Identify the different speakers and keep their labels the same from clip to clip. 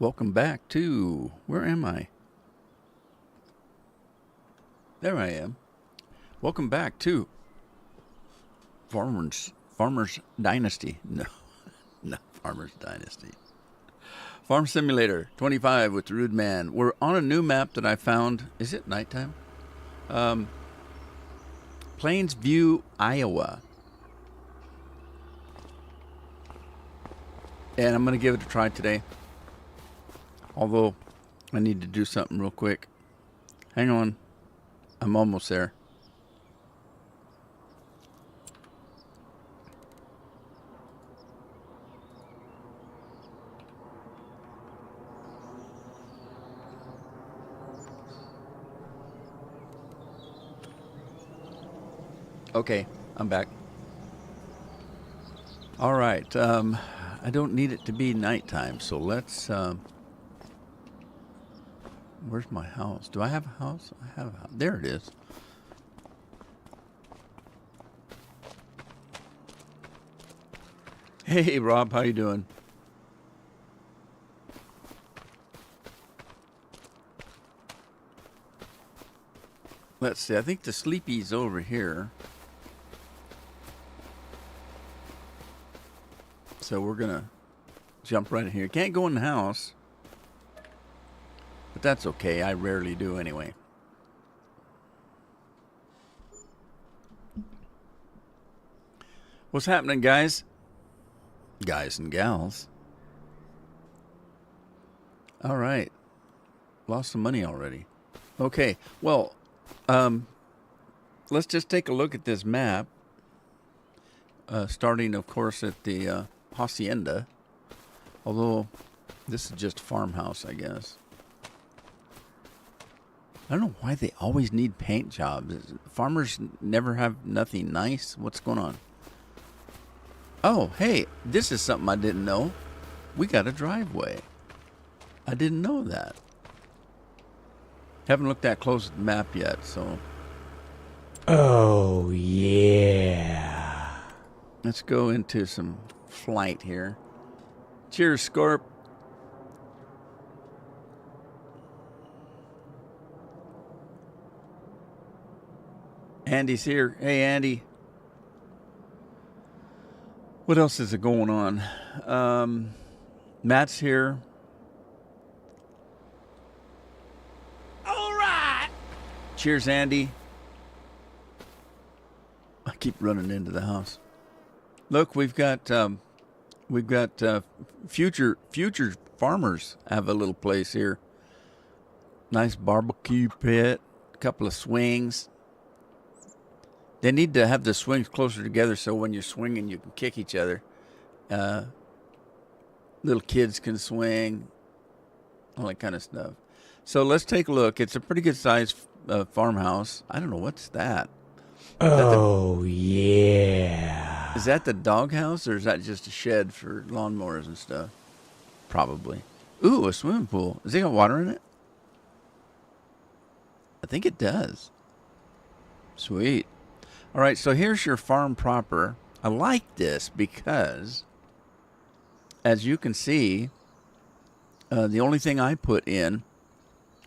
Speaker 1: Welcome back to, where am I? There I am. Welcome back to Farmers Dynasty. No, not Farmers Dynasty. Farm Simulator 25 with the Rude Man. We're on a new map that I found. Is it nighttime? Plains View, Iowa. And I'm going to give it a try today. Although, I need to do something real quick. Hang on. I'm almost there. Okay, I'm back. All right. I don't need it to be nighttime, so let's... where's my house? Do I have a house? I have a house. There it is. Hey, Rob, how you doing? Let's see. I think the Sleepy's over here. So we're going to jump right in here. Can't go in the house. But that's okay. I rarely do anyway. What's happening, guys? Guys and gals. All right. Lost some money already. Okay. Well, let's just take a look at this map. Starting, of course, at the hacienda. Although, this is just a farmhouse, I guess. I don't know why they always need paint jobs. Farmers never have nothing nice. What's going on? Oh, hey, this is something I didn't know. We got a driveway. I didn't know that. Haven't looked that close at the map yet, so.
Speaker 2: Oh, yeah.
Speaker 1: Let's go into some flight here. Cheers, Scorp. Andy's here. Hey, Andy. What else is going on? Matt's here.
Speaker 2: All right.
Speaker 1: Cheers, Andy. I keep running into the house. Look, we've got future farmers have a little place here. Nice barbecue pit, a couple of swings. They need to have the swings closer together so when you're swinging, you can kick each other. Little kids can swing, all that kind of stuff. So let's take a look. It's a pretty good sized farmhouse. I don't know, what's that?
Speaker 2: Oh, yeah.
Speaker 1: Is that the doghouse or is that just a shed for lawnmowers and stuff? Probably. Ooh, a swimming pool. Does it got water in it? I think it does. Sweet. All right, so here's your farm proper. I like this because, as you can see, the only thing I put in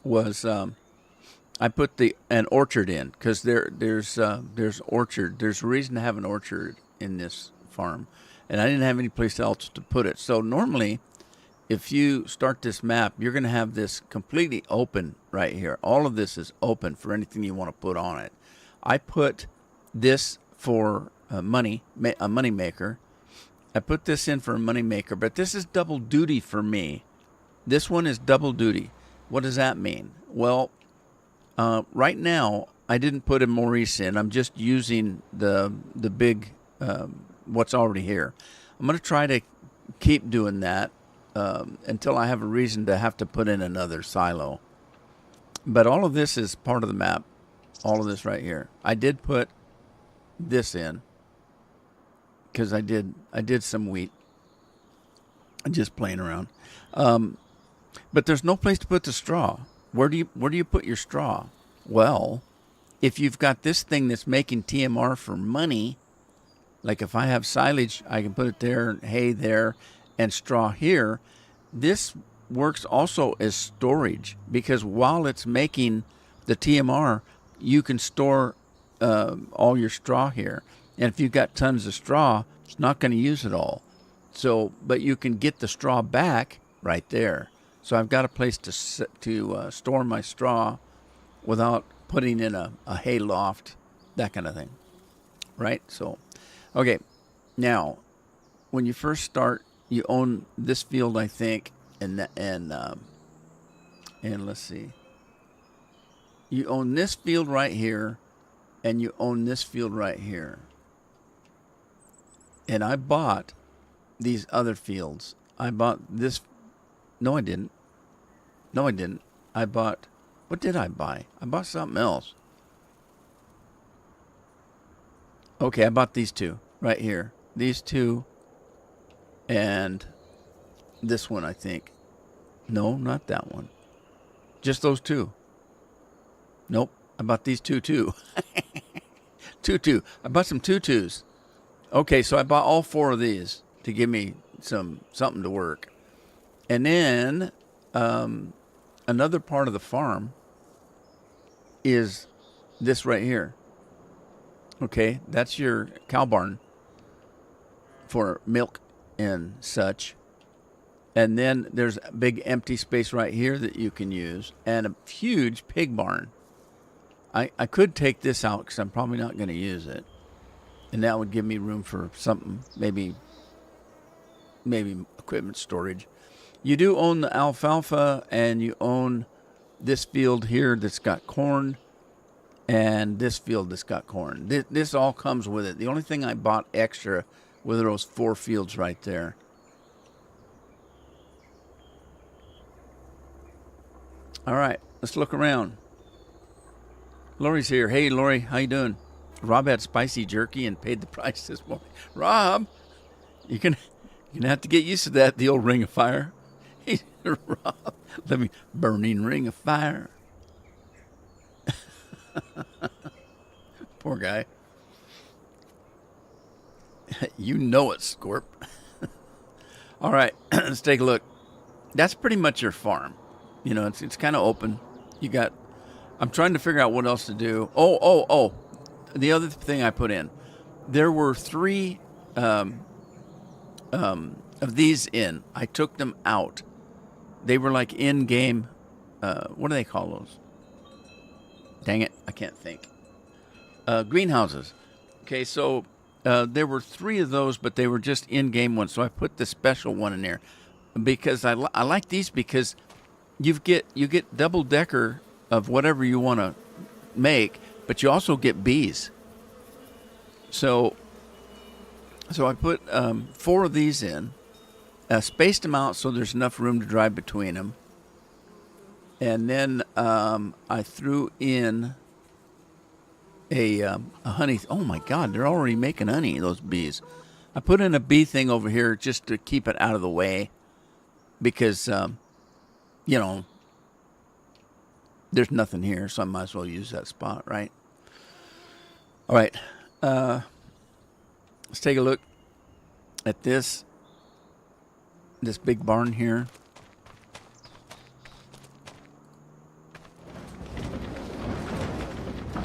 Speaker 1: was I put an orchard in because there's orchard. There's a reason to have an orchard in this farm, and I didn't have any place else to put it. So normally, if you start this map, you're going to have this completely open right here. All of this is open for anything you want to put on it. I put this for a money maker. I put this in for a money maker, but this is double duty for me. This one is double duty. What does that mean? Well, right now I didn't put a Maurice in. I'm just using the big what's already here. I'm going to try to keep doing that until I have a reason to have to put in another silo. But all of this is part of the map. All of this right here. I did put this in because I did some wheat. I'm just playing around. But there's no place to put the straw. Where do you put your straw? Well, if you've got this thing that's making TMR for money, like if I have silage, I can put it there, hay there, and straw here. This works also as storage, because while it's making the TMR, you can store all your straw here. And if you've got tons of straw, it's not going to use it all. So, but you can get the straw back right there. So I've got a place to store my straw without putting in a hay loft, that kind of thing. Right? So, okay. Now, when you first start, you own this field, I think, and let's see. You own this field right here, and you own this field right here. And I bought these other fields. I bought this. No, I didn't. No, I didn't. I bought. What did I buy? I bought something else. Okay, I bought these two right here. These two and this one, I think. No, not that one. Just those two. Nope. I bought these two too. Tutu. I bought some tutus. Okay, so I bought all four of these to give me something to work. And then another part of the farm is this right here. Okay, that's your cow barn for milk and such. And then there's a big empty space right here that you can use, and a huge pig barn. I could take this out because I'm probably not going to use it. And that would give me room for something, maybe equipment storage. You do own the alfalfa, and you own this field here that's got corn, and this field that's got corn. This all comes with it. The only thing I bought extra were those 4 fields right there. All right, let's look around. Lori's here. Hey, Lori, how you doing? Rob had spicy jerky and paid the price this morning. Rob, you're gonna have to get used to that. The old ring of fire. Hey, Rob, let me burning ring of fire. Poor guy. You know it, Scorp. All right, let's take a look. That's pretty much your farm. You know, it's kind of open. You got. I'm trying to figure out what else to do. Oh. The other thing I put in, there were 3 of these in. I took them out. They were like in-game. What do they call those? Dang it, I can't think. Greenhouses. Okay, so there were 3 of those, but they were just in-game ones. So I put the special one in there because I like these because you get double-decker of whatever you want to make, but you also get bees. So I put 4 of these in, spaced them out so there's enough room to drive between them. And then I threw in a honey. Oh my God, they're already making honey, those bees. I put in a bee thing over here just to keep it out of the way because, there's nothing here, so I might as well use that spot, right? All right. Let's take a look at this big barn here.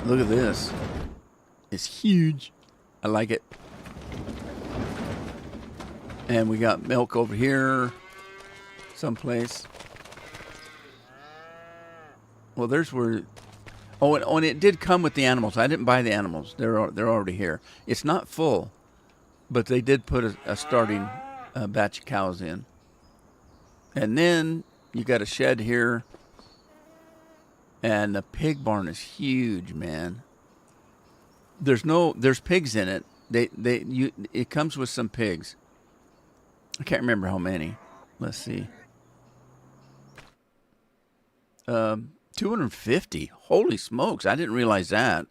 Speaker 1: Look at this. It's huge. I like it. And we got milk over here someplace. Well, there's where... Oh, and it did come with the animals. I didn't buy the animals. They're already here. It's not full, but they did put a starting batch of cows in. And then you got a shed here. And the pig barn is huge, man. There's pigs in it. It comes with some pigs. I can't remember how many. Let's see. 250. Holy smokes! I didn't realize that.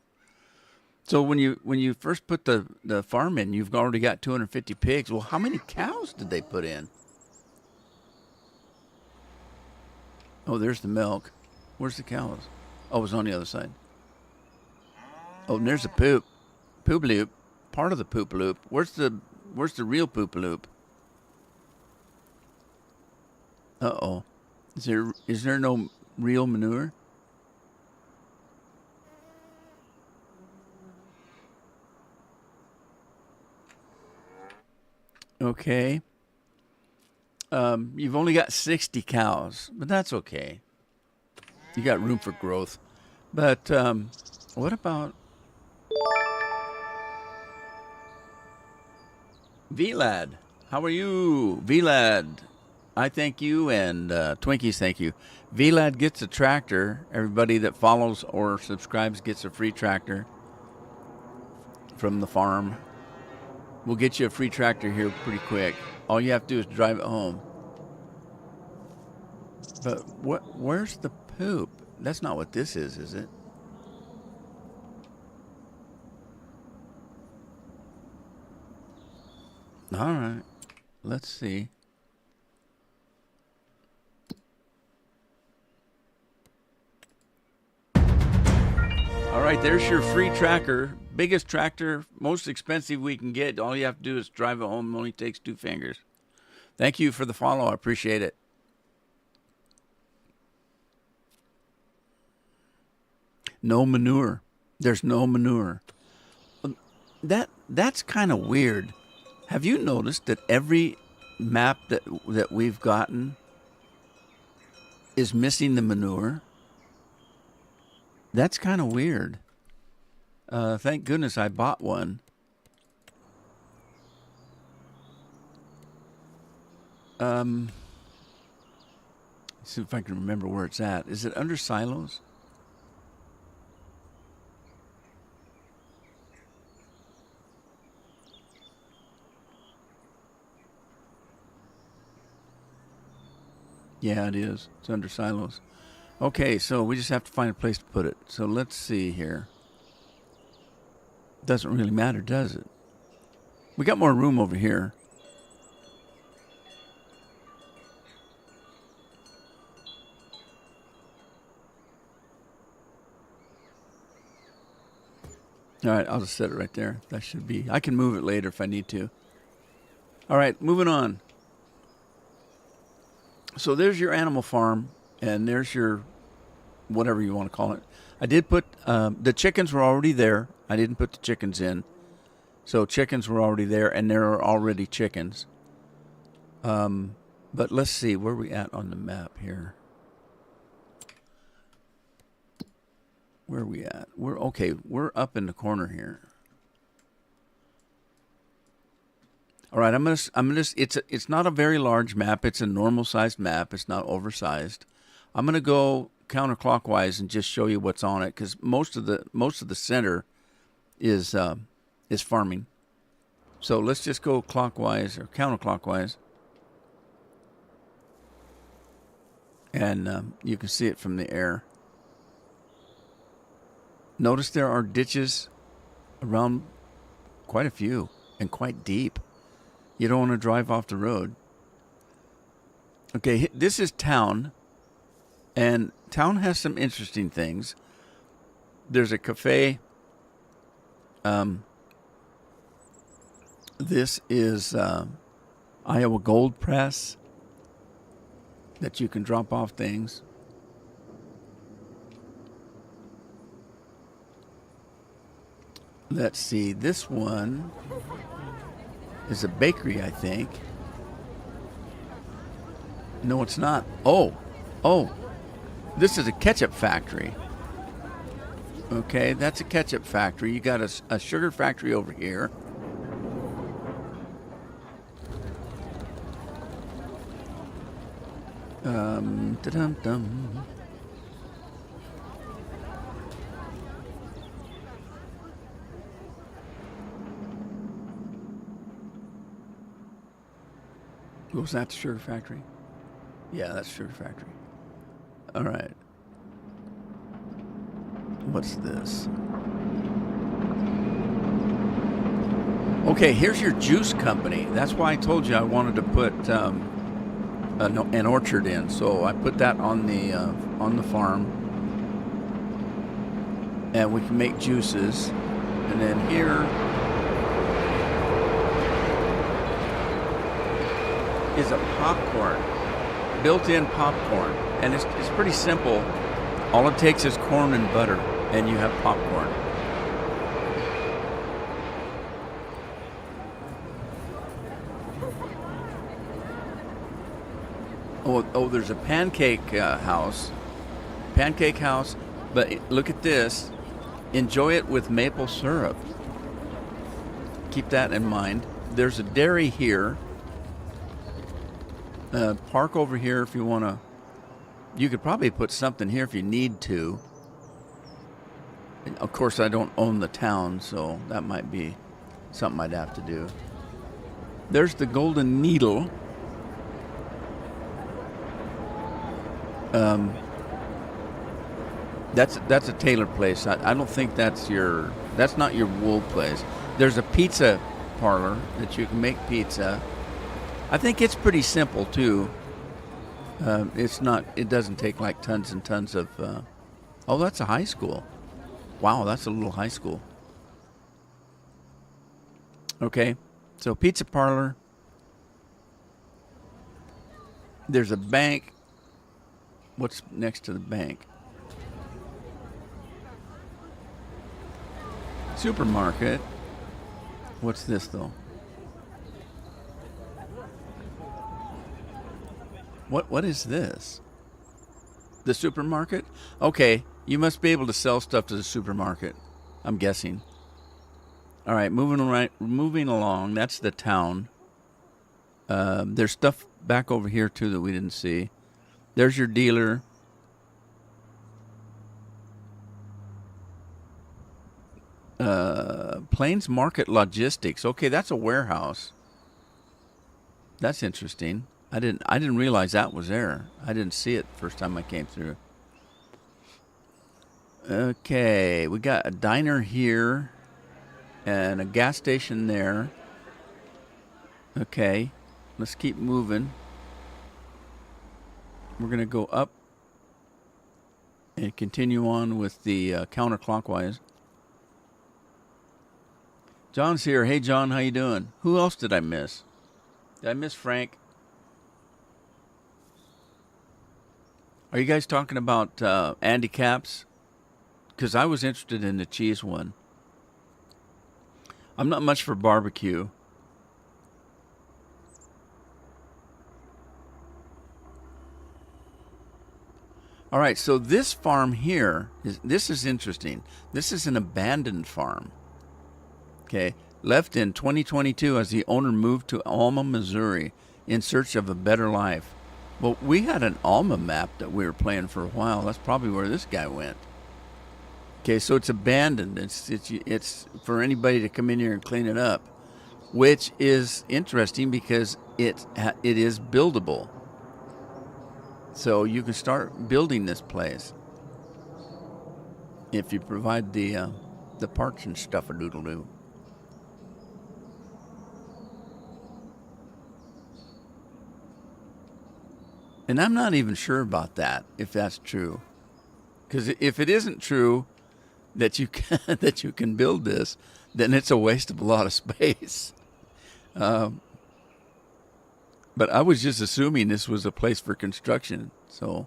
Speaker 1: So when you first put the farm in, you've already got 250 pigs. Well, how many cows did they put in? Oh, there's the milk. Where's the cows? Oh, it's on the other side. Oh, and there's the poop. Poop loop. Part of the poop loop. Where's the real poop loop? Uh-oh. Is there no real manure? Okay. You've only got 60 cows, but that's okay. You got room for growth. But what about VLAD? How are you, VLAD? I thank you, and Twinkies thank you. VLAD gets a tractor. Everybody that follows or subscribes gets a free tractor from the farm. We'll get you a free tractor here pretty quick. All you have to do is drive it home. But where's the poop? That's not what this is it? All right. Let's see. All right, there's your free tracker. Biggest tractor, most expensive we can get. All you have to do is drive it home. It only takes 2 fingers. Thank you for the follow. I appreciate it. No manure. There's no manure. That's kind of weird. Have you noticed that every map that we've gotten is missing the manure? That's kind of weird. Thank goodness I bought one. Let's see if I can remember where it's at. Is it under silos? Yeah, it is. It's under silos. Okay, so we just have to find a place to put it. So let's see here. Doesn't really matter, does it? We got more room over here. All right, I'll just set it right there. That should be. I can move it later if I need to. All right, moving on. So there's your animal farm, and there's your whatever you want to call it. I did put the chickens were already there. I didn't put the chickens in. So chickens were already there, and there are already chickens. But let's see, where are we at on the map here? Where are we at? We're up in the corner here. All right, it's not a very large map. It's a normal sized map. It's not oversized. I'm gonna go counterclockwise and just show you what's on it, because most of the center is farming. So let's just go clockwise or counterclockwise, and you can see it from the air. Notice there are ditches around, quite a few, and quite deep. You don't want to drive off the road. Okay, this is town, and town has some interesting things. There's a cafe. This is Iowa Gold Press that you can drop off things. Let's see, this one is a bakery, I think. No, it's not. Oh, this is a ketchup factory. Okay, that's a ketchup factory. You got a sugar factory over here. Da-dum-dum. Was that the sugar factory? Yeah, that's sugar factory. All right. What's this? Okay, here's your juice company. That's why I told you I wanted to put an orchard in. So I put that on the farm, and we can make juices. And then here is a popcorn built-in popcorn, and it's pretty simple. All it takes is corn and butter, and you have popcorn. Oh, there's a pancake house. Pancake house, but look at this. Enjoy it with maple syrup. Keep that in mind. There's a dairy here. Park over here if you want to. You could probably put something here if you need to. And of course, I don't own the town, so that might be something I'd have to do. There's the Golden Needle. That's a tailor place. I don't think that's not your wool place. There's a pizza parlor that you can make pizza. I think it's pretty simple too. It doesn't take like tons and tons of, oh, that's a high school. Wow, that's a little high school. Okay, so pizza parlor. There's a bank. What's next to the bank? Supermarket. What's this though? What is this? The supermarket? Okay, you must be able to sell stuff to the supermarket, I'm guessing. All right, moving along. That's the town. There's stuff back over here too that we didn't see. There's your dealer. Plains Market Logistics. Okay, that's a warehouse. That's interesting. I didn't realize that was there. I didn't see it the first time I came through. Okay, we got a diner here and a gas station there. Okay, let's keep moving. We're going to go up and continue on with the counterclockwise. John's here. Hey, John, how you doing? Who else did I miss? Did I miss Frank? Are you guys talking about Andy Caps? Because I was interested in the cheese one. I'm not much for barbecue. All right, so this farm here, this is interesting. This is an abandoned farm. Okay, left in 2022 as the owner moved to Alma, Missouri in search of a better life. Well, we had an Alma map that we were playing for a while. That's probably where this guy went. Okay, so it's abandoned. It's for anybody to come in here and clean it up, which is interesting because it is buildable. So you can start building this place if you provide the parts and stuff a doodle doo. And I'm not even sure about that, if that's true. Because if it isn't true that you can build this, then it's a waste of a lot of space. But I was just assuming this was a place for construction, so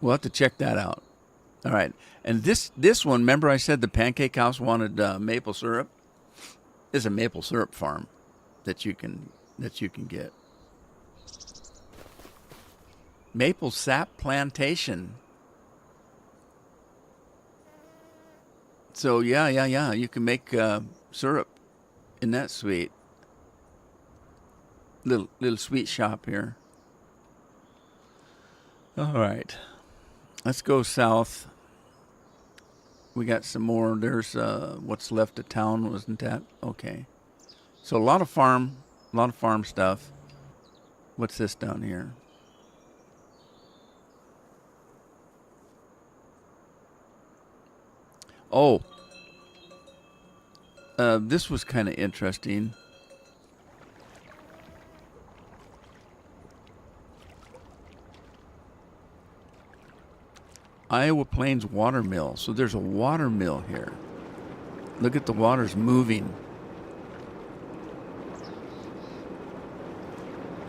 Speaker 1: we'll have to check that out. All right, and this one, remember I said the pancake house wanted maple syrup? This is a maple syrup farm that you can get. Maple sap plantation. So yeah, you can make syrup. Isn't that sweet? Little sweet shop here. All right, let's go south. We got some more. There's what's left of town, wasn't that? Okay. So a lot of farm stuff. What's this down here? Oh, this was kind of interesting. Iowa Plains Water Mill. So there's a water mill here. Look at the water's moving.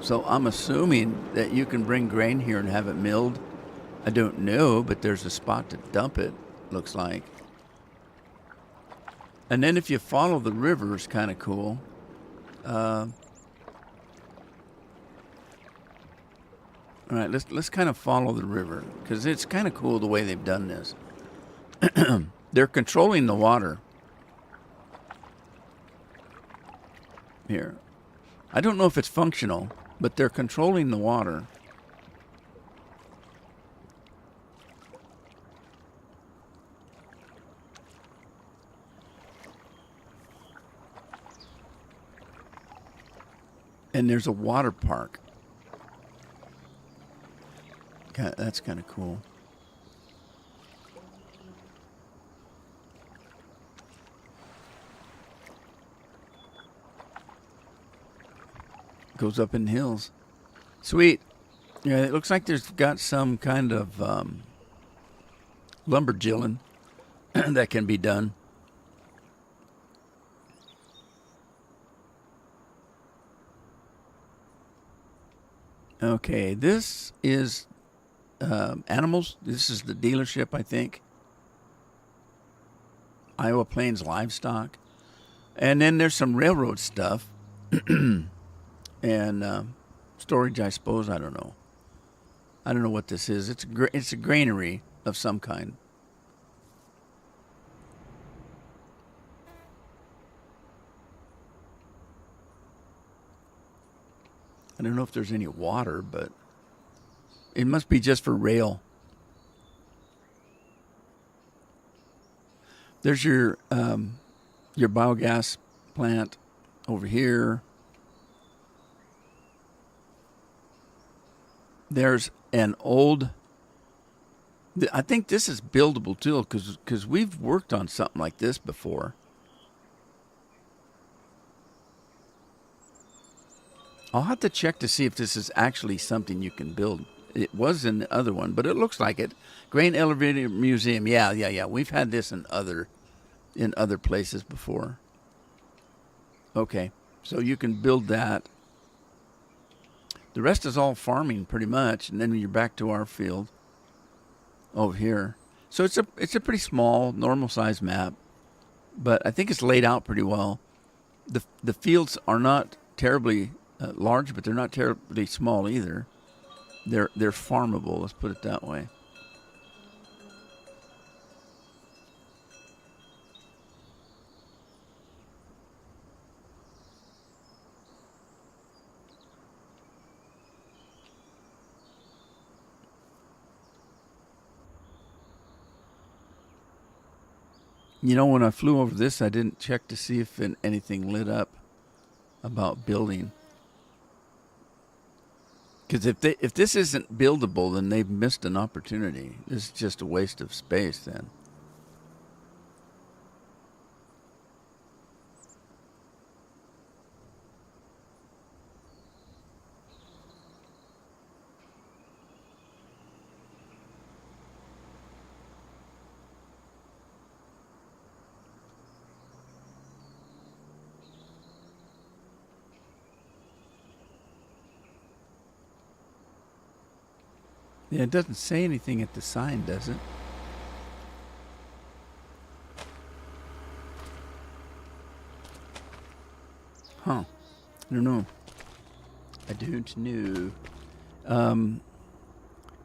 Speaker 1: So I'm assuming that you can bring grain here and have it milled. I don't know, but there's a spot to dump it, looks like. And then if you follow the river, it's kind of cool. All right, let's kind of follow the river, because it's kind of cool the way they've done this. They're controlling the water. Here. I don't know if it's functional, but they're controlling the water. And there's a water park. That's kind of cool. Goes up in the hills. Sweet. Yeah, it looks like there's got some kind of lumberjilling that can be done. Okay, this is animals. This is the dealership, I think. Iowa Plains Livestock. And then there's some railroad stuff. And storage, I suppose. I don't know. I don't know what this is. It's a granary of some kind. I don't know if there's any water, but it must be just for rail. There's your biogas plant over here. There's an old. I think this is buildable too, because we've worked on something like this before. I'll have to check to see if this is actually something you can build. It was in the other one, but it looks like it. Grain Elevator Museum. Yeah. We've had this in other places before. Okay, so you can build that. The rest is all farming pretty much, and then you're back to our field over here. So it's a pretty small, normal size map, but I think it's laid out pretty well. The fields are not terribly large, but they're not terribly small either. They're farmable. Let's put it that way. You know, when I flew over this, I didn't check to see if anything lit up about building. Because if this isn't buildable, then they've missed an opportunity. This is just a waste of space then. Yeah, it doesn't say anything at the sign, does it? Huh. I don't know. I don't know.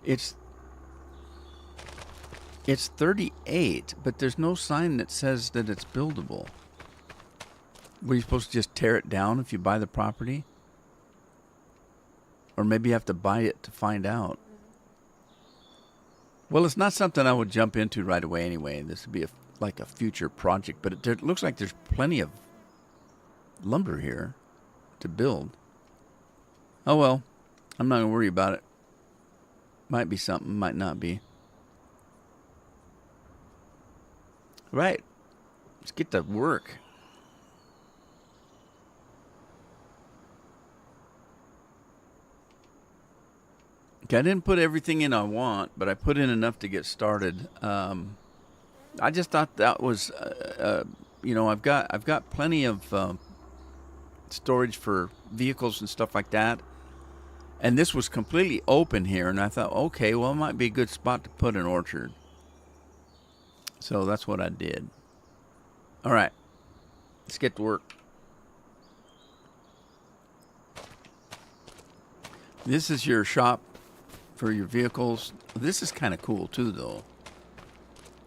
Speaker 1: It's 38, but there's no sign that says that it's buildable. Were you supposed to just tear it down if you buy the property? Or maybe you have to buy it to find out. Well, it's not something I would jump into right away anyway. This would be like a future project, but it looks like there's plenty of lumber here to build. Oh well, I'm not going to worry about it. Might be something, might not be. Right, let's get to work. Okay, I didn't put everything in I want, but I put in enough to get started. I just thought that was, I've got plenty of storage for vehicles and stuff like that. And this was completely open here, and I thought, okay, well, it might be a good spot to put an orchard. So that's what I did. All right, let's get to work. This is your shop for your vehicles. This is kind of cool too, though.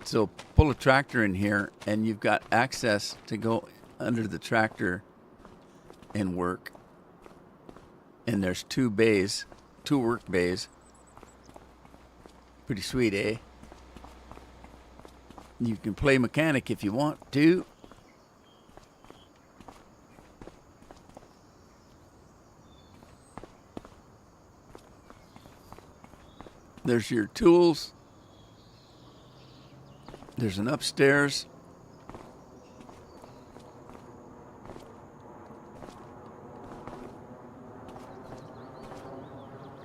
Speaker 1: So pull a tractor in here, and you've got access to go under the tractor and work. And there's two work bays. Pretty sweet, eh? You can play mechanic if you want to. There's your tools. There's an upstairs.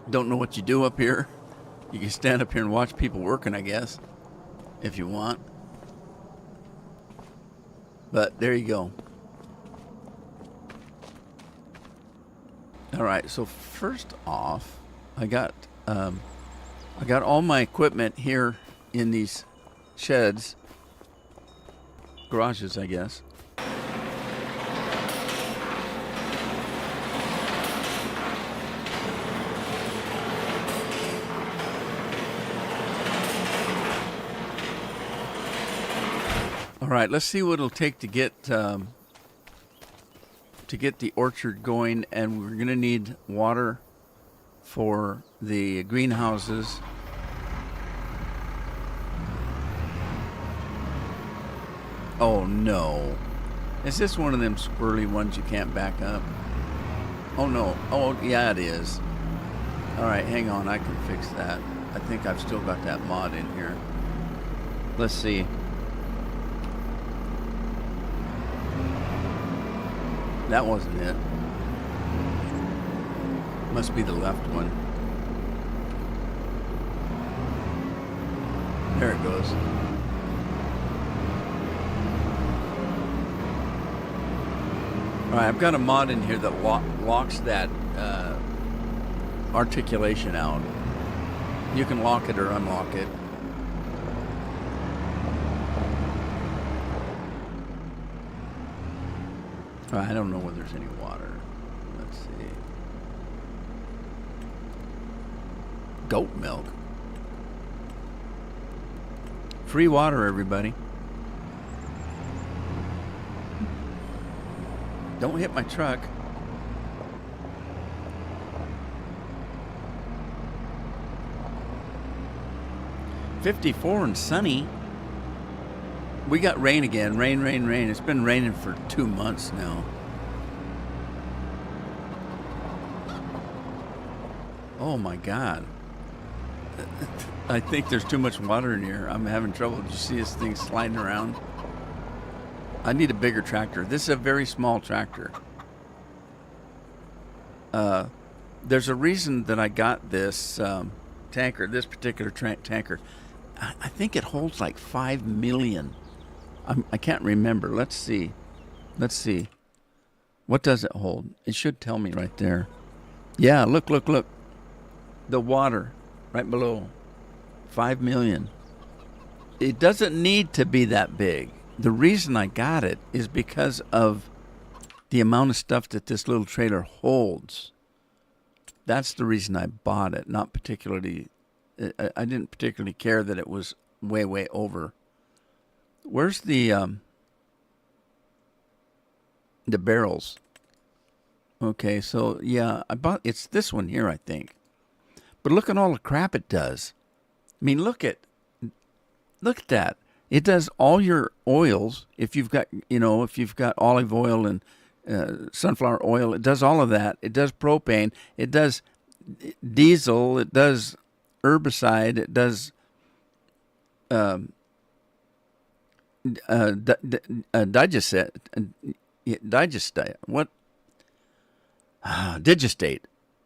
Speaker 1: Don't know what you do up here. You can stand up here and watch people working, I guess, if you want. But there you go. All right, so first off, I got all my equipment here in these sheds, garages, I guess. All right, let's see what it'll take to get the orchard going, and we're going to need water for the greenhouses. Oh no. Is this one of them squirrely ones you can't back up? Oh no. Oh yeah, it is. All right, hang on, I can fix that. I think I've still got that mod in here. Let's see. That wasn't it. Must be the left one. There it goes. All right, I've got a mod in here that locks that articulation out. You can lock it or unlock it. I don't know whether there's any water. Let's see. Goat milk. Free water, everybody. Don't hit my truck. $54 and sunny. We got rain again. Rain, rain, rain. It's been raining for 2 months now. Oh my God. I think there's too much water in here. I'm having trouble. Did you see this thing sliding around? I need a bigger tractor. This is a very small tractor. There's a reason that I got this tanker, this particular tanker. I think it holds like 5 million. I can't remember. Let's see. Let's see. What does it hold? It should tell me right there. Yeah, look, look, look. The water right below. 5 million. It doesn't need to be that big. The reason I got it is because of the amount of stuff that this little trailer holds. That's the reason I bought it. Not particularly, I didn't particularly care that it was way, way over. Where's the barrels? Okay, so yeah, it's this one here, I think. But look at all the crap it does. I mean, look at that. It does all your oils. If you've got olive oil and sunflower oil, it does all of that. It does propane. It does diesel. It does herbicide. It does digestate.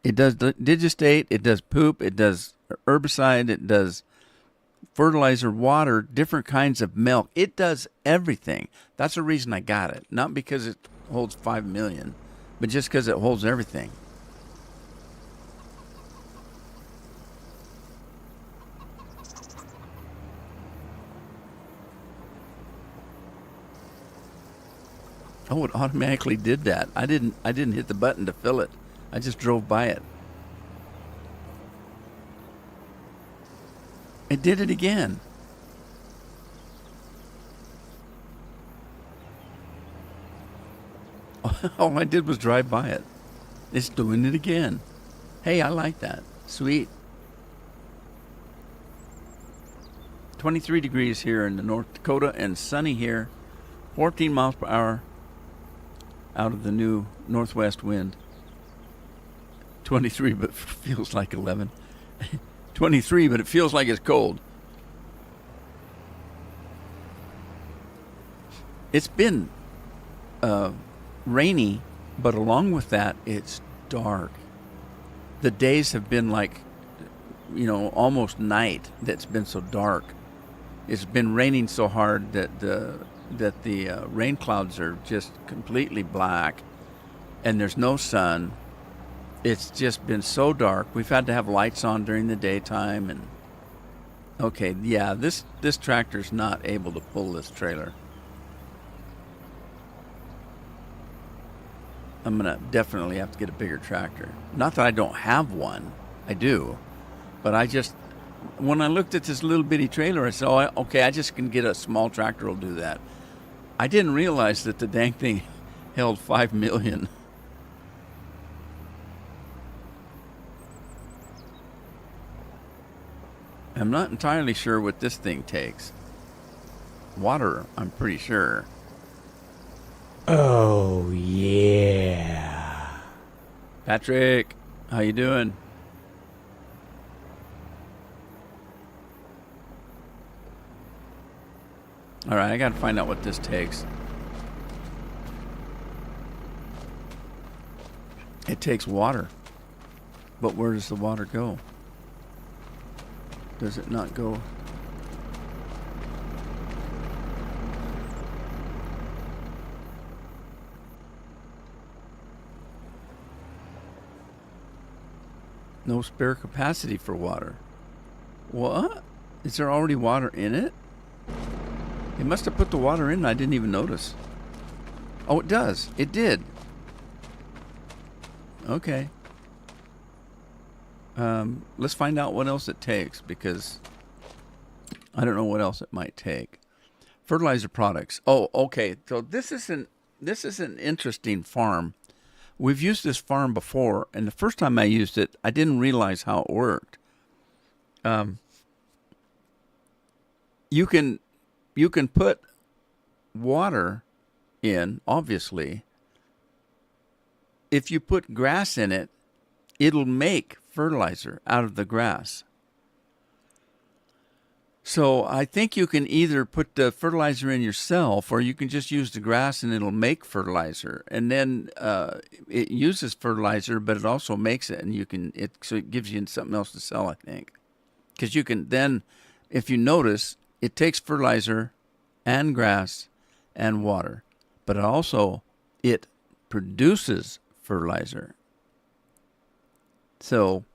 Speaker 1: It does digestate. It does poop. It does herbicide. It does fertilizer, water, different kinds of milk. It does everything. That's the reason I got it. Not because it holds 5 million, but just because it holds everything. Oh, it automatically did that. I didn't hit the button to fill it. I just drove by it. It did it again. All I did was drive by it. It's doing it again. Hey, I like that. Sweet. 23 degrees here in the North Dakota and sunny here. 14 miles per hour out of the new northwest wind. 23, but feels like 11. 23, but it feels like it's cold. It's been rainy, but along with that, it's dark. The days have been like, almost night. That's been so dark. It's been raining so hard that the rain clouds are just completely black, and there's no sun. It's just been so dark. We've had to have lights on during the daytime, and okay, yeah, this tractor's not able to pull this trailer. I'm gonna definitely have to get a bigger tractor. Not that I don't have one, I do, but when I looked at this little bitty trailer, I said, okay, I just can get a small tractor will do that. I didn't realize that the dang thing held 5 million. I'm not entirely sure what this thing takes. Water, I'm pretty sure.
Speaker 2: Oh, yeah.
Speaker 1: Patrick, how you doing? All right, I got to find out what this takes. It takes water. But where does the water go? Does it not go? No spare capacity for water. What? Is there already water in it? It must have put the water in and I didn't even notice. Oh, it does. It did. Okay. Let's find out what else it takes, because I don't know what else it might take. Fertilizer products. Oh, okay. So this is an interesting farm. We've used this farm before, and the first time I used it, I didn't realize how it worked. You can put water in, obviously. If you put grass in it, it'll make fertilizer out of the grass. So I think you can either put the fertilizer in yourself, or you can just use the grass and it'll make fertilizer. And then it uses fertilizer, but it also makes it, and so it gives you something else to sell, I think. Because you can then, if you notice, it takes fertilizer and grass and water, but it produces fertilizer. So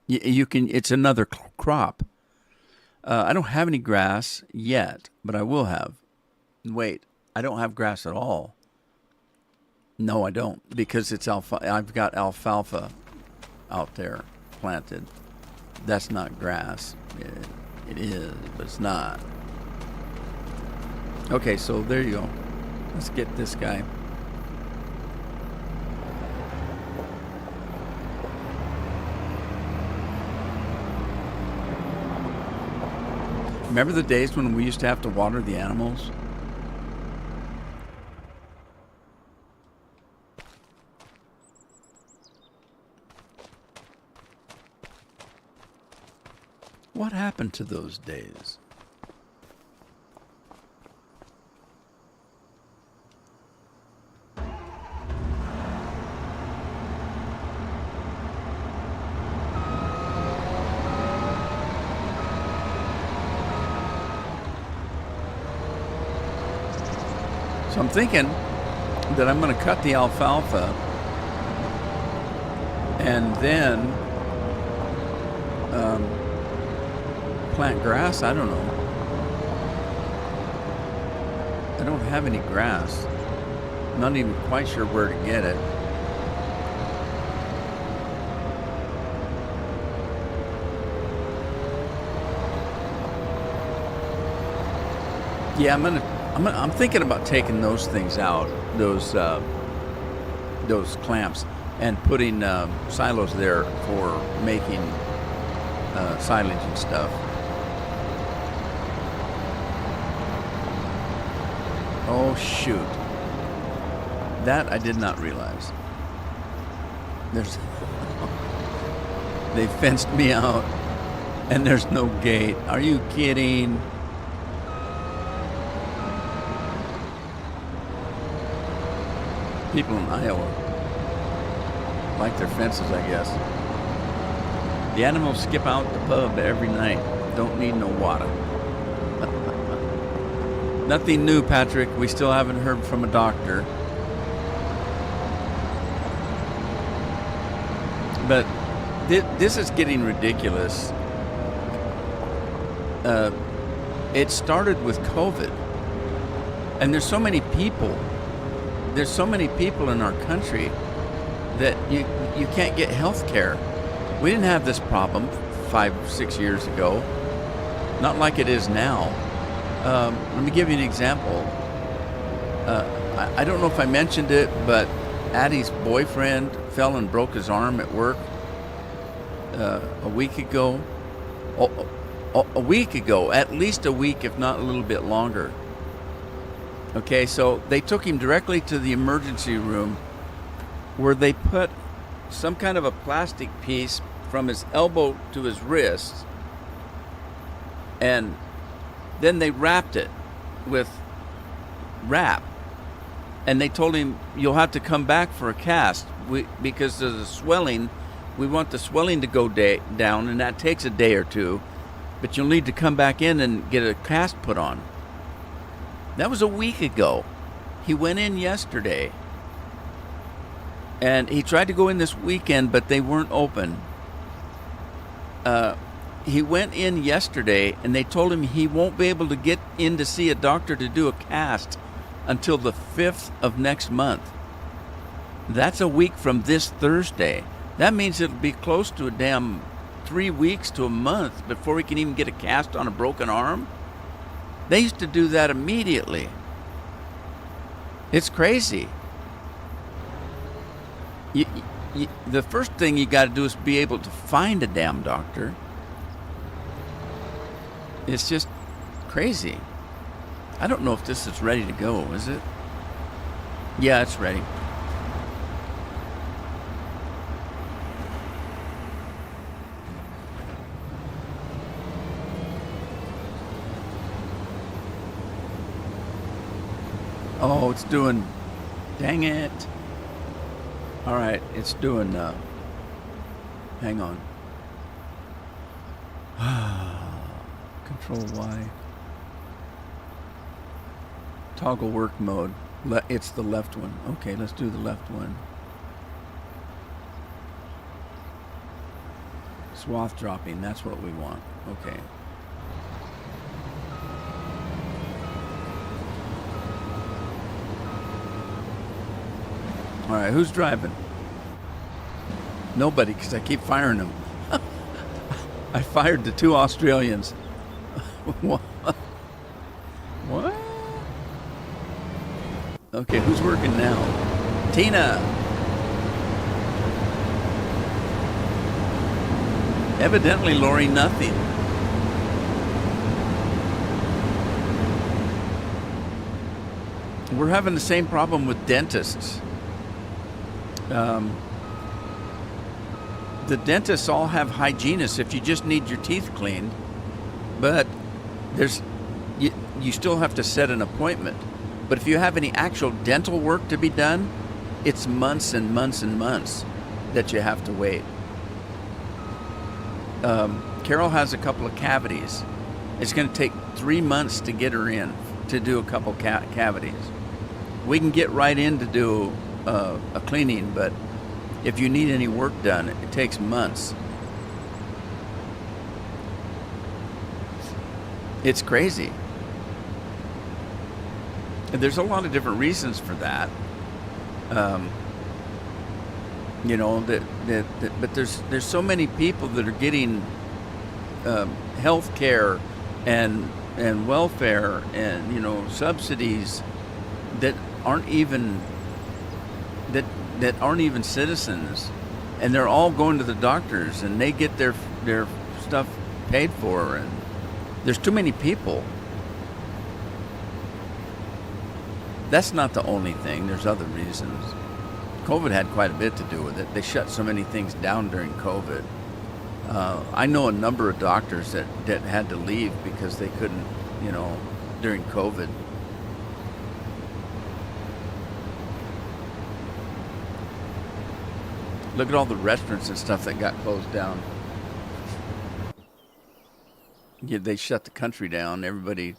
Speaker 1: you can. It's another crop. I don't have any grass yet, but I will have. Wait, I don't have grass at all. No, I don't, because it's I've got alfalfa out there planted. That's not grass. It is, but it's not. Okay, so there you go. Let's get this guy. Remember the days when we used to have to water the animals? What happened to those days? So I'm thinking that I'm going to cut the alfalfa and then plant grass. I don't know. I don't have any grass. Not even quite sure where to get it. Yeah, I'm thinking about taking those things out, those clamps, and putting silos there for making silage and stuff. Oh shoot! That I did not realize. There's they fenced me out, and there's no gate. Are you kidding? People in Iowa like their fences, I guess. The animals skip out the pub every night. Don't need no water. Nothing new, Patrick. We still haven't heard from a doctor. But this is getting ridiculous. It started with COVID. And there's so many people. There's so many people in our country that you can't get health care. We didn't have this problem 5-6 years ago. Not like it is now. Let me give you an example. I don't know if I mentioned it, but Addie's boyfriend fell and broke his arm at work a week ago. A week ago, at least a week, if not a little bit longer. Okay, so they took him directly to the emergency room where they put some kind of a plastic piece from his elbow to his wrist, and then they wrapped it with wrap. And they told him, you'll have to come back for a cast because there's a swelling. We want the swelling to go down, and that takes a day or two, but you'll need to come back in and get a cast put on. That was a week ago. He went in yesterday. And he tried to go in this weekend, but they weren't open. He went in yesterday, and they told him he won't be able to get in to see a doctor to do a cast until the 5th of next month. That's a week from this Thursday. That means it'll be close to a damn 3 weeks to a month before he can even get a cast on a broken arm. They used to do that immediately. It's crazy. The first thing you got to do is be able to find a damn doctor. It's just crazy. I don't know if this is ready to go, is it? Yeah, it's ready. Oh, it's doing... Dang it. All right, it's doing... hang on. Control Y. Toggle work mode. It's the left one. Okay, let's do the left one. Swath dropping, that's what we want. Okay. All right, who's driving? Nobody, because I keep firing them. I fired the 2 Australians. What? What? Okay, who's working now? Tina! Evidently, Lori, nothing. We're having the same problem with dentists. The dentists all have hygienists if you just need your teeth cleaned, but you still have to set an appointment. But if you have any actual dental work to be done, it's months and months and months that you have to wait. Carol has a couple of cavities. It's going to take 3 months to get her in to do a couple cavities. We can get right in to do a cleaning, but if you need any work done, it takes months. It's crazy. And there's a lot of different reasons for that. You know but there's so many people that are getting health care and welfare and subsidies that aren't even that aren't even citizens, and they're all going to the doctors and they get their stuff paid for, and there's too many people. That's not the only thing. There's other reasons. COVID had quite a bit to do with it. They shut so many things down during COVID. I know a number of doctors that had to leave because they couldn't, during COVID. Look at all the restaurants and stuff that got closed down. Yeah, they shut the country down. Everybody,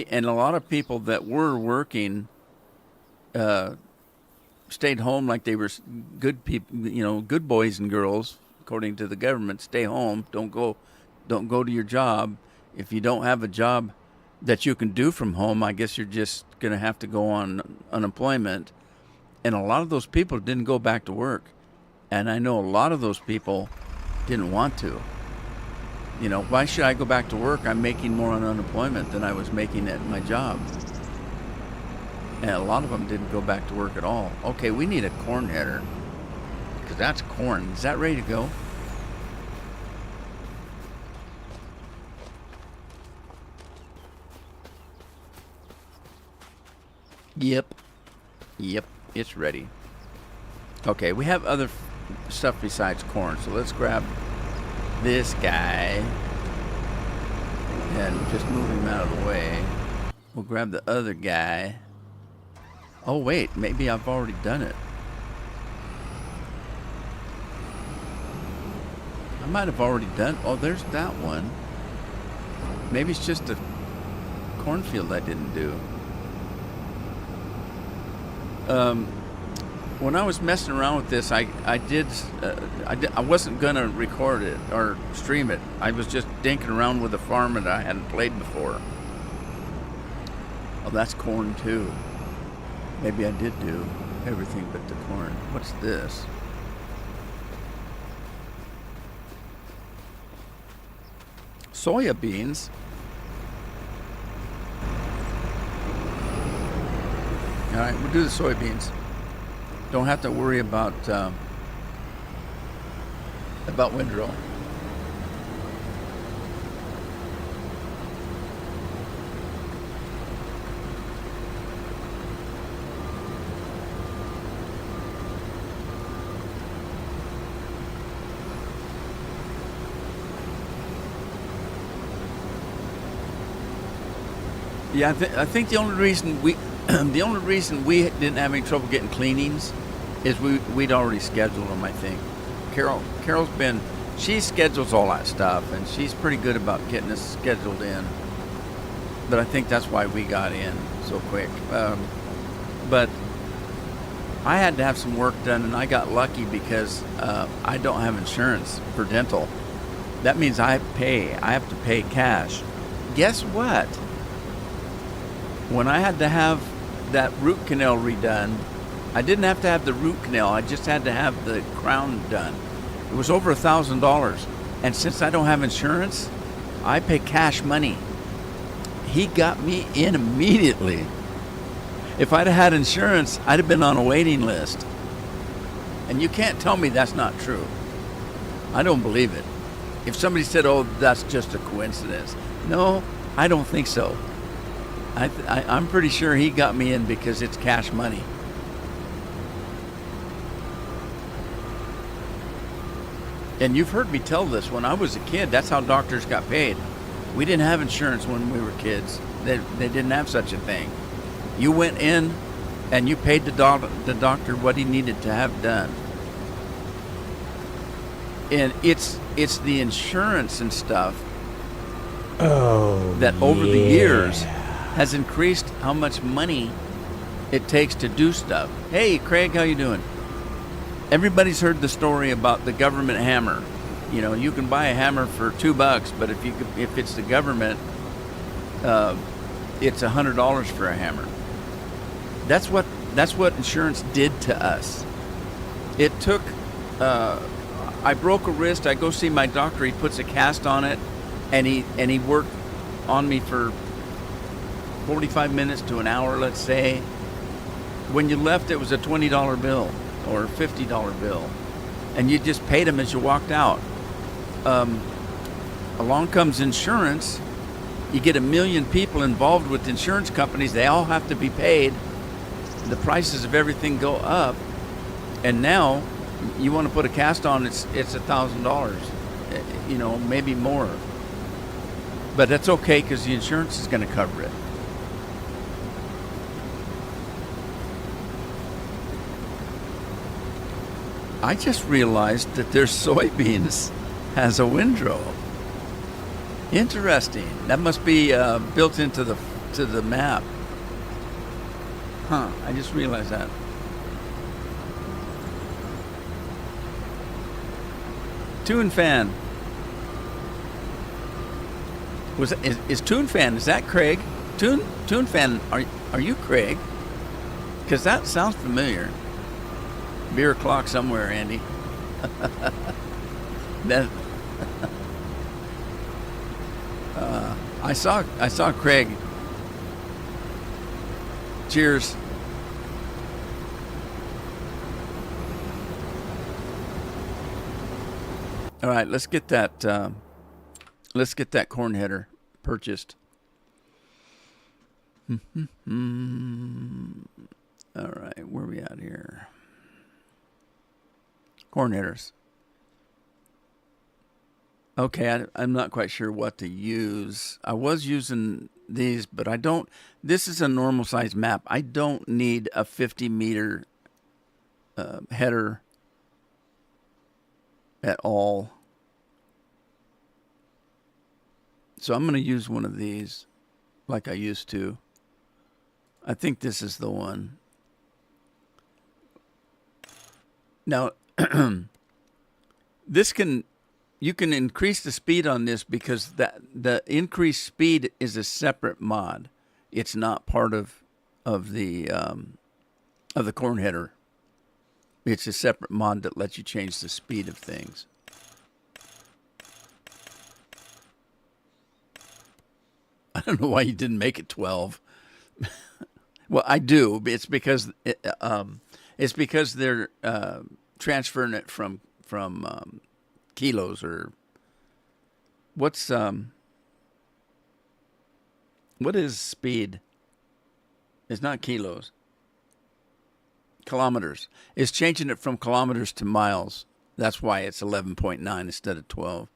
Speaker 1: and a lot of people that were working stayed home, like they were good people, good boys and girls, according to the government. Stay home. Don't go to your job. If you don't have a job that you can do from home, I guess you're just going to have to go on unemployment. And a lot of those people didn't go back to work. And I know a lot of those people didn't want to. Why should I go back to work? I'm making more on unemployment than I was making at my job. And a lot of them didn't go back to work at all. Okay, we need a corn header, because that's corn. Is that ready to go? Yep, it's ready. Okay, we have other stuff besides corn, so let's grab this guy and just move him out of the way. We'll grab the other guy. Oh wait, maybe I've already done it. I might have already done. Oh, there's that one. Maybe it's just a cornfield I didn't do. When I was messing around with this, I wasn't gonna record it or stream it. I was just dinking around with a farm that I hadn't played before. Oh, that's corn too. Maybe I did do everything but the corn. What's this? Soya beans. All right, we'll do the soybeans. Don't have to worry about windrow. Yeah, I think the only reason we didn't have any trouble getting cleanings is we'd already scheduled them. I think Carol's she schedules all that stuff, and she's pretty good about getting us scheduled in. But I think that's why we got in so quick. But I had to have some work done, and I got lucky because I don't have insurance for dental. That means I have to pay cash. Guess what? When I had to have that root canal redone, I didn't have to have the root canal. I just had to have the crown done. It was over $1,000. And since I don't have insurance, I pay cash money. He got me in immediately. If I'd have had insurance, I'd have been on a waiting list. And you can't tell me that's not true. I don't believe it. If somebody said, oh, that's just a coincidence. No, I don't think so. I'm pretty sure he got me in because it's cash money. And you've heard me tell this. When I was a kid, that's how doctors got paid. We didn't have insurance when we were kids. They didn't have such a thing. You went in and you paid the doctor what he needed to have done. And it's the insurance and stuff that over the years has increased how much money it takes to do stuff. Hey, Craig, how you doing? Everybody's heard the story about the government hammer. You know, you can buy a hammer for $2, but if it's the government, it's $100 for a hammer. That's what That's what insurance did to us. It took. I broke a wrist. I go see my doctor. He puts a cast on it, and he worked on me for 45 minutes to an hour, let's say. When you left, it was a $20 bill or a $50 bill, and you just paid him as you walked out. Along comes insurance. You get 1 million people involved with insurance companies. They all have to be paid. The prices of everything go up, and now you want to put a cast on, it's $1,000, you know, maybe more. But that's okay because the insurance is going to cover it. I just realized that their soybeans has a windrow. Interesting. That must be built into the map. Huh, I just realized that. Toon Fan. Is Toon Fan, is that Craig? Toon Fan, are you Craig? Because that sounds familiar. Beer clock somewhere, Andy. That I saw Craig. Cheers. All right, let's get that corn header purchased. All right, where are we at here? Corn headers. Okay, I'm not quite sure what to use. I was using these, but I don't. This is a normal size map. I don't need a 50-meter header at all. So I'm going to use one of these like I used to. I think this is the one. Now, you can increase the speed on this because the increased speed is a separate mod. It's not part of the corn header. It's a separate mod that lets you change the speed of things. I don't know why you didn't make it 12. Well, I do. It's because they're transferring it from kilos or what is speed? It's not kilos. Kilometers. It's changing it from kilometers to miles. That's why it's 11.9 instead of 12.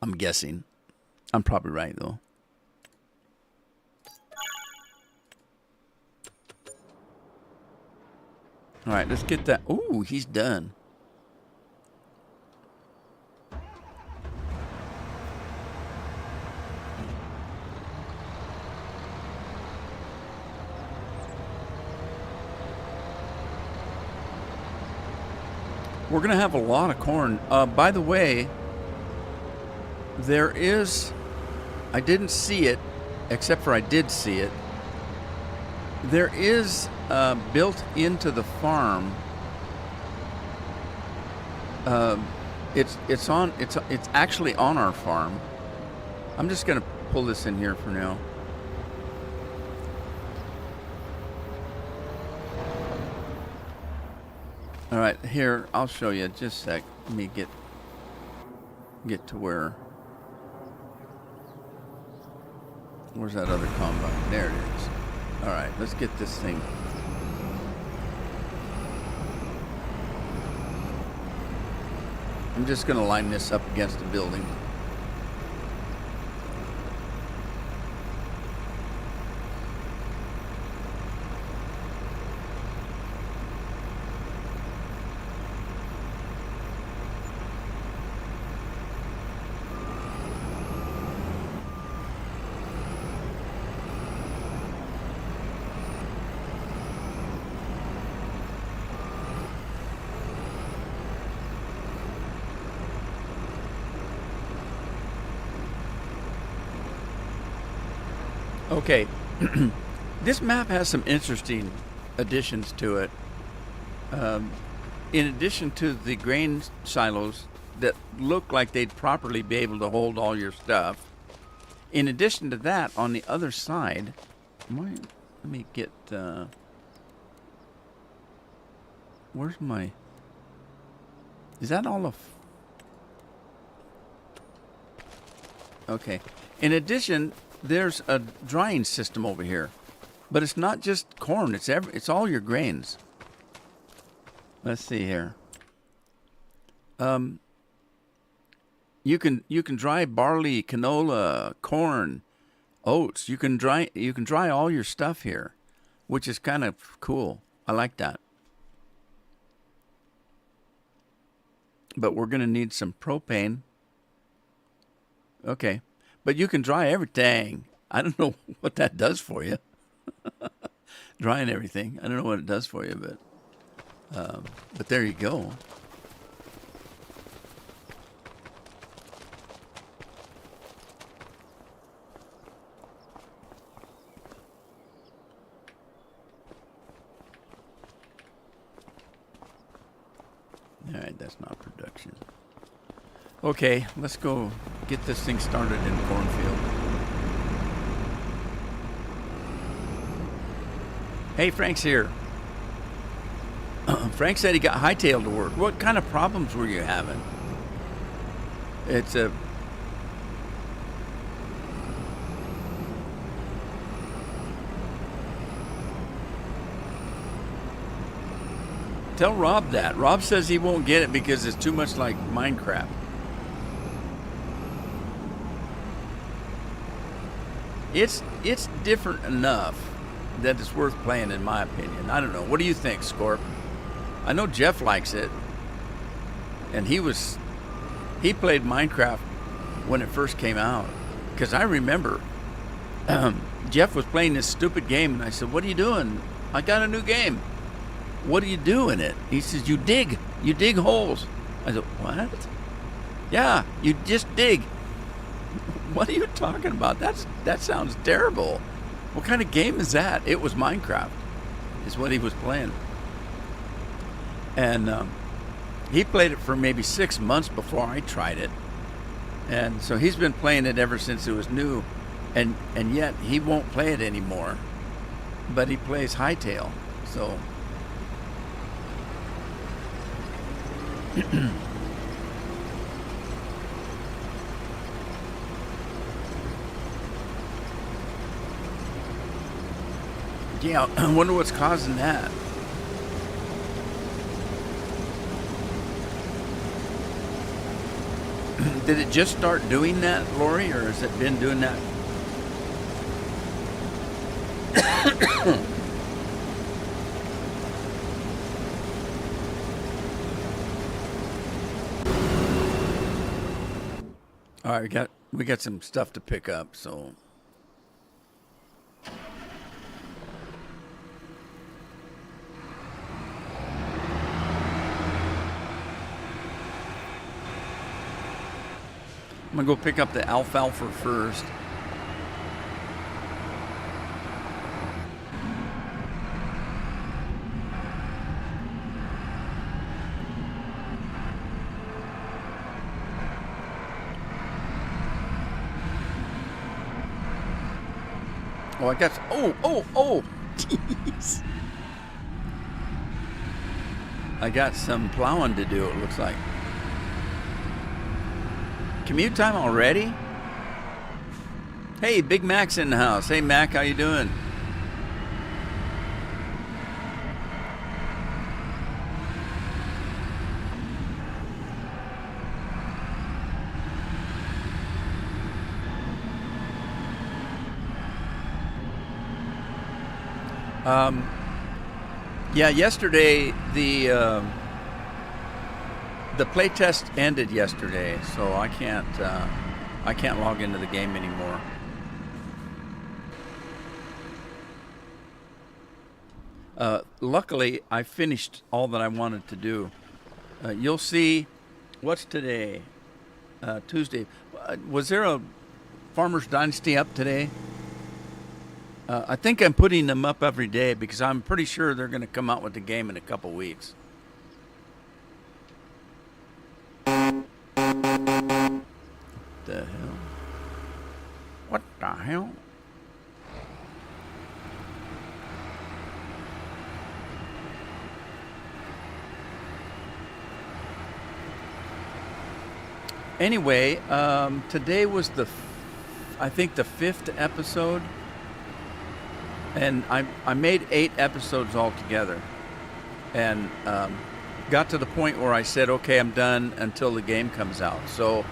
Speaker 1: I'm guessing. I'm probably right, though. All right, let's get that. Ooh, he's done. We're going to have a lot of corn. By the way, there is, I didn't see it, except for I did see it. There is built into the farm. It's actually on our farm. I'm just going to pull this in here for now. All right, here, I'll show you. Just a sec. Let me get to where. Where's that other combine? There it is. All right, let's get this thing. I'm just going to line this up against the building. Okay, This map has some interesting additions to it. In addition to the grain silos that look like they'd properly be able to hold all your stuff, in addition to that, on the other side, let me get, where's my, is that all of, okay. In addition, there's a drying system over here, but it's not just corn, it's all your grains. Let's see here. You can dry barley, canola, corn, oats. You can dry all your stuff here, which is kind of cool. I like that. But we're going to need some propane. Okay. But you can dry everything. I don't know what that does for you. Drying everything. I don't know what it does for you, but there you go. All right, that's not production. Okay, let's go get this thing started in the cornfield. Hey, Frank's here. Frank said he got hightailed to work. What kind of problems were you having? It's a... Tell Rob that. Rob says he won't get it because it's too much like Minecraft. It's different enough that it's worth playing, in my opinion. I don't know. What do you think, Scorp? I know Jeff likes it, and he played Minecraft when it first came out, because I remember Jeff was playing this stupid game, and I said, "What are you doing? I got a new game. What do you do in it?" He says, you dig holes." I said, "What?" "Yeah, you just dig." "What are you talking about? That sounds terrible. What kind of game is that?" It was Minecraft, is what he was playing. And he played it for maybe 6 months before I tried it. And so he's been playing it ever since it was new. And yet he won't play it anymore. But he plays Hightail. So... yeah, I wonder what's causing that. Did it just start doing that, Lori, or has it been doing that? All right, we got some stuff to pick up, so... I'm going to go pick up the alfalfa first. Oh, I got... Oh! Jeez. I got some plowing to do, it looks like. Commute time already? Hey, Big Mac's in the house. Hey, Mac, how you doing? Yeah, yesterday the play test ended yesterday, so I can't log into the game anymore. Luckily, I finished all that I wanted to do. You'll see, what's today? Tuesday. Was there a Farmer's Dynasty up today? I think I'm putting them up every day because I'm pretty sure they're going to come out with the game in a couple weeks. The hell? What the hell? Anyway, today was I think the 5th episode, and I made 8 episodes altogether, and got to the point where I said, okay, I'm done until the game comes out. So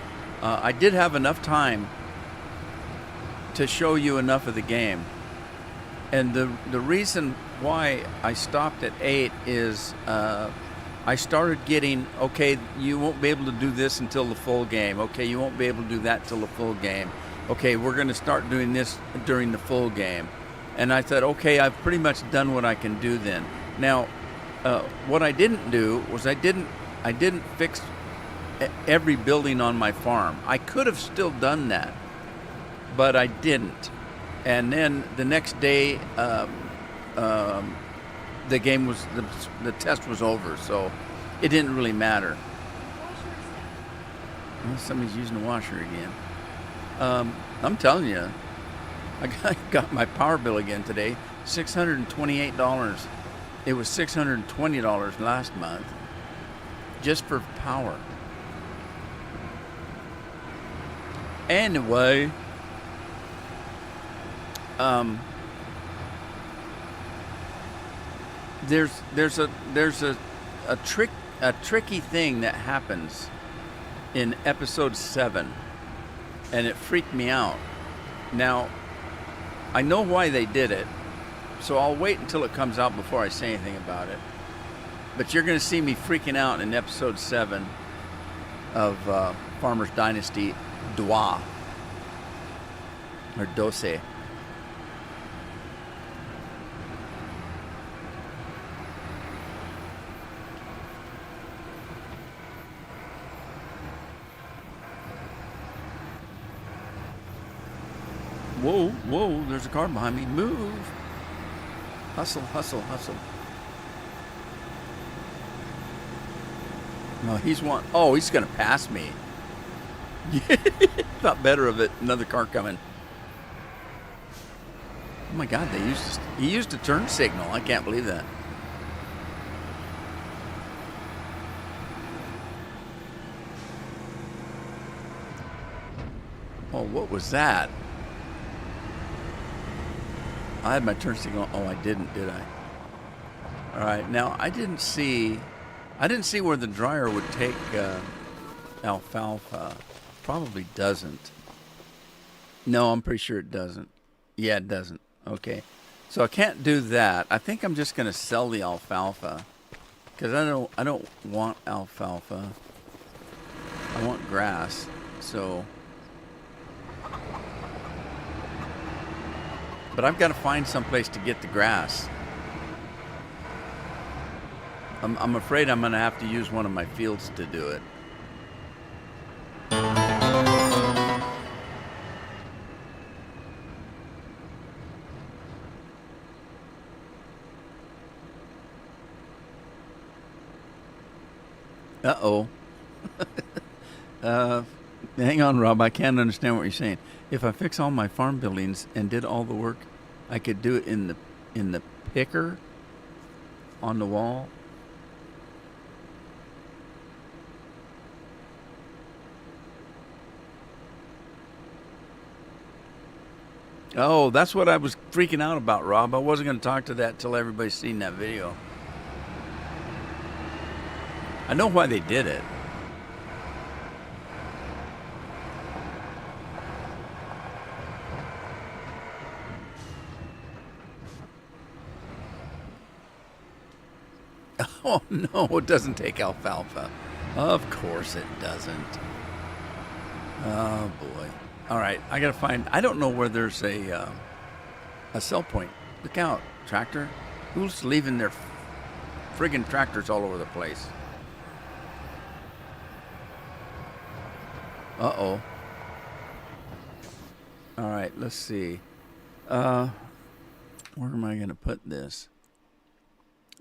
Speaker 1: I did have enough time to show you enough of the game, and the reason why I stopped at 8 is I started getting, okay, you won't be able to do this until the full game. Okay, you won't be able to do that till the full game. Okay, we're going to start doing this during the full game. And I said, okay, I've pretty much done what I can do then. Now, what I didn't do was I didn't fix every building on my farm. I could have still done that, but I didn't. And then the next day, the game was the test was over, so it didn't really matter. Well, somebody's using the washer again. I'm telling you, I got my power bill again today, $628. It was $620 last month, just for power. Anyway, there's a tricky thing that happens in episode 7, and it freaked me out. Now, I know why they did it, so I'll wait until it comes out before I say anything about it. But you're going to see me freaking out in episode 7 of Farmers Dynasty Dwa, or Dose. Whoa, whoa, there's a car behind me. Move. Hustle, hustle, hustle. No, he's going to pass me. Thought better of it. Another car coming. Oh my God, he used a turn signal. I can't believe that. Oh, what was that? I had my turn signal. Oh, I didn't, did I? All right. Now, I didn't see where the dryer would take alfalfa. Probably doesn't. No, I'm pretty sure it doesn't. Yeah, it doesn't. Okay. So I can't do that. I think I'm just going to sell the alfalfa because I don't want alfalfa. I want grass. So, but I've got to find someplace to get the grass. I'm afraid I'm going to have to use one of my fields to do it. Uh-oh. Hang on, Rob. I can't understand what you're saying. If I fix all my farm buildings and did all the work, I could do it in the picker on the wall. Oh, that's what I was freaking out about, Rob. I wasn't going to talk to that till everybody's seen that video. I know why they did it. Oh, no, it doesn't take alfalfa. Of course it doesn't. Oh, boy. All right, I got to find... I don't know where there's a sell point. Look out, tractor. Who's leaving their friggin' tractors all over the place? Uh-oh. All right, let's see. Where am I going to put this?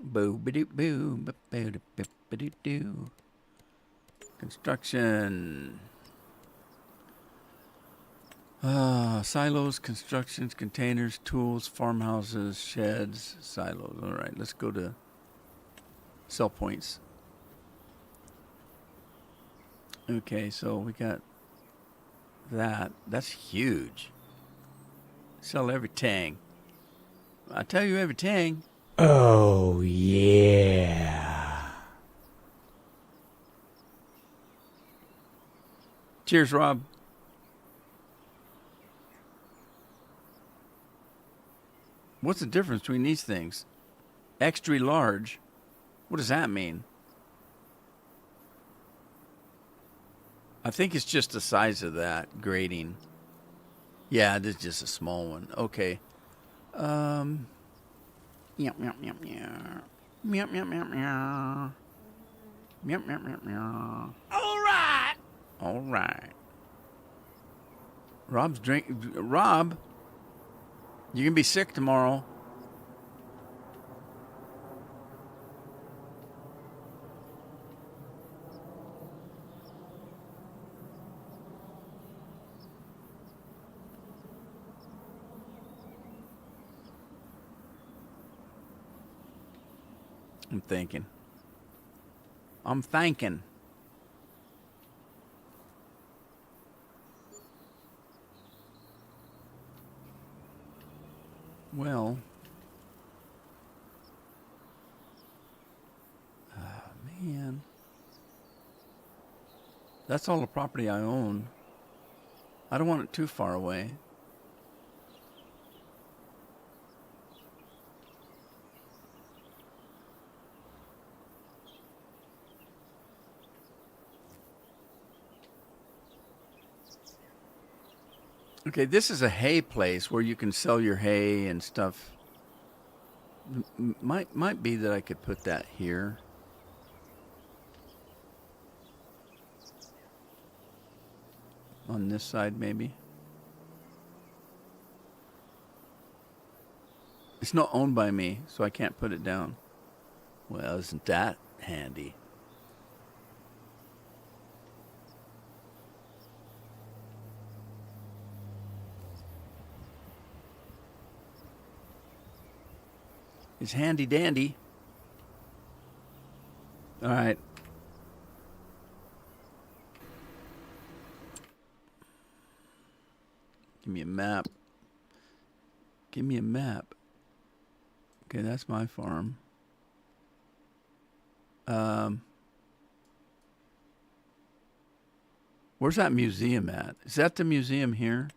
Speaker 1: Boo, ba doo, boo, ba doo, ba doo, doo. Construction. Silos, constructions, containers, tools, farmhouses, sheds, silos. All right, let's go to sell points. Okay, so we got that. That's huge. Sell everything. I tell you everything.
Speaker 2: Oh, yeah.
Speaker 1: Cheers, Rob. What's the difference between these things? Extra large. What does that mean? I think it's just the size of that grading. Yeah, it is just a small one. Okay. Meow, meow, meow, meow. Meow, meow, meow, meow. Meow, meow, meow, meow.
Speaker 2: All right.
Speaker 1: All right. Rob, you can be sick tomorrow. I'm thinking. Well, man. That's all the property I own. I don't want it too far away. Okay, this is a hay place where you can sell your hay and stuff. Might be that I could put that here. On this side, maybe. It's not owned by me, so I can't put it down. Well, isn't that handy? It's handy dandy. All right. Give me a map. Give me a map. Okay, that's my farm. Where's that museum at? Is that the museum here?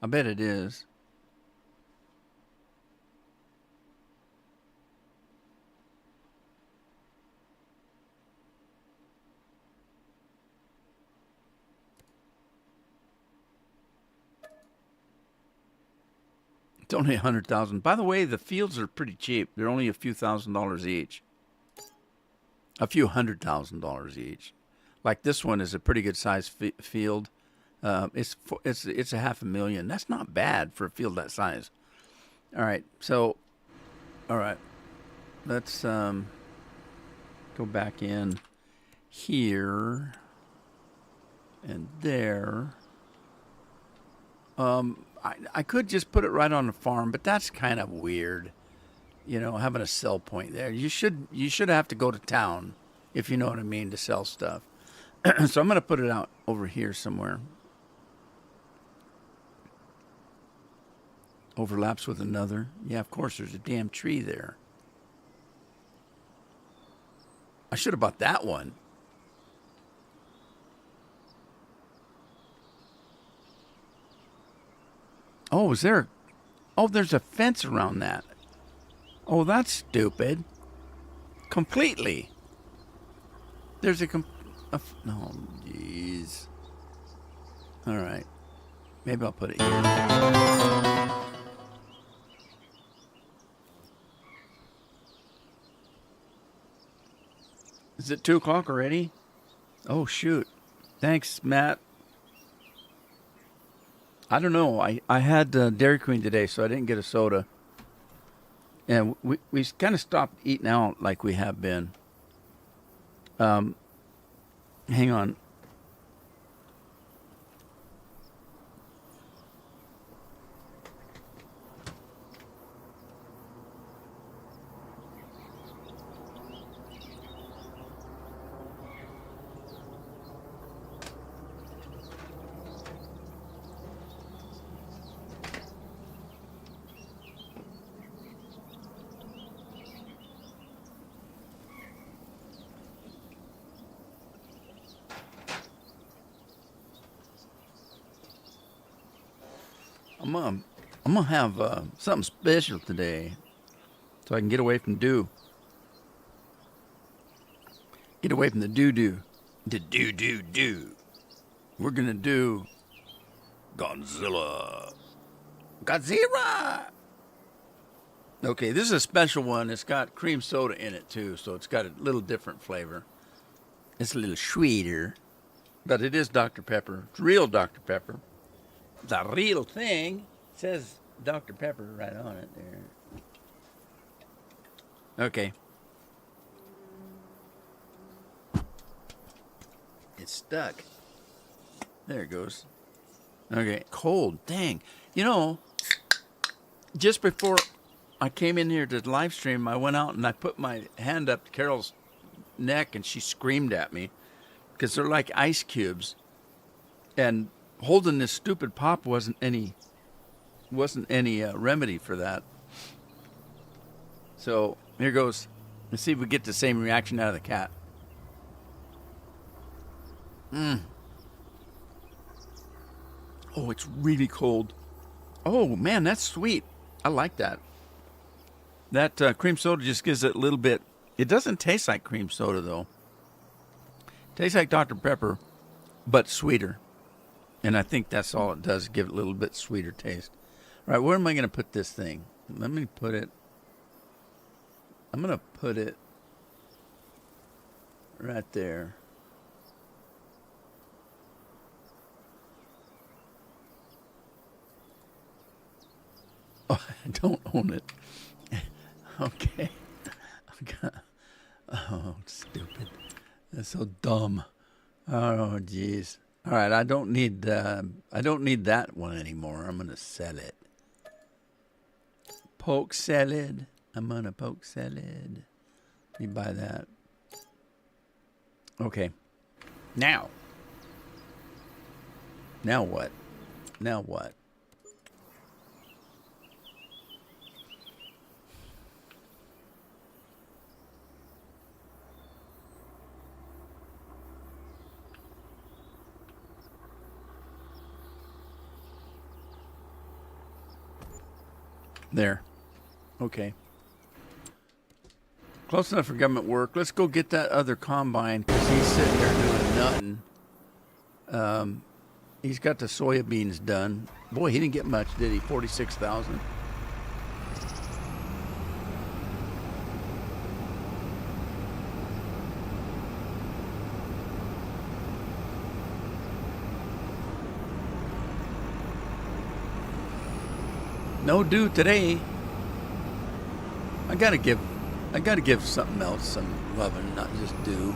Speaker 1: I bet it is. It's only $100,000. By the way, the fields are pretty cheap. They're only a few $1,000s each. A few $100,000 each. Like this one is a pretty good sized field. It's a $500,000. That's not bad for a field that size. All right, so, all right, let's go back in here and there. I could just put it right on the farm, but that's kind of weird. You know, having a sell point there. You should have to go to town, if you know what I mean, to sell stuff. So I'm going to put it out over here somewhere. Overlaps with another. Yeah, of course, there's a damn tree there. I should have bought that one. Oh, is there? Oh, there's a fence around that. Oh, that's stupid. Completely. There's no, jeez. All right. Maybe I'll put it here. Is it 2 o'clock already? Oh, shoot. Thanks, Matt. I don't know. I had Dairy Queen today, so I didn't get a soda. And we kind of stopped eating out like we have been. Hang on. I'm gonna have something special today, so I can get away from Dew. Get away from the doo-doo. The doo-doo-doo. We're gonna do Godzilla. Godzilla! Okay, this is a special one. It's got cream soda in it, too, so it's got a little different flavor. It's a little sweeter, but it is Dr. Pepper. It's real Dr. Pepper. The real thing. It says Dr. Pepper right on it there. Okay. It's stuck. There it goes. Okay. Cold. Dang. You know, just before I came in here to live stream, I went out and I put my hand up to Carol's neck and she screamed at me because they're like ice cubes. And holding this stupid pop wasn't any remedy for that. So here goes. Let's see if we get the same reaction out of the cat. Oh, it's really cold. Oh man, that's sweet. I like that. That cream soda just gives it a little bit. It doesn't taste like cream soda though. It tastes like Dr. Pepper, but sweeter. And I think that's all it does, give it a little bit sweeter taste. All right, where am I going to put this thing? Let me put it. I'm going to put it right there. Oh, I don't own it. Okay. Oh, stupid. That's so dumb. Oh, jeez. All right, I don't need that one anymore. I'm gonna sell it. Poke salad. I'm gonna poke salad. You buy that. Okay. Now what? Now what? There. Okay. Close enough for government work. Let's go get that other combine because he's sitting there doing nothing. He's got the soybeans done. Boy, he didn't get much, did he? 46,000. No Dew today. I gotta give something else some loving, not just Dew.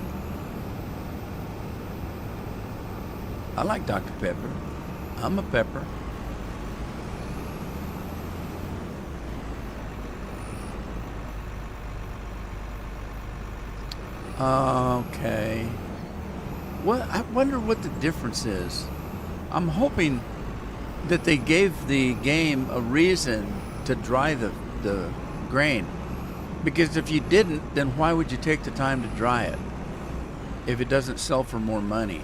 Speaker 1: I like Dr. Pepper. I'm a pepper. Okay. I wonder what the difference is. I'm hoping that they gave the game a reason to dry the grain. Because if you didn't, then why would you take the time to dry it if it doesn't sell for more money?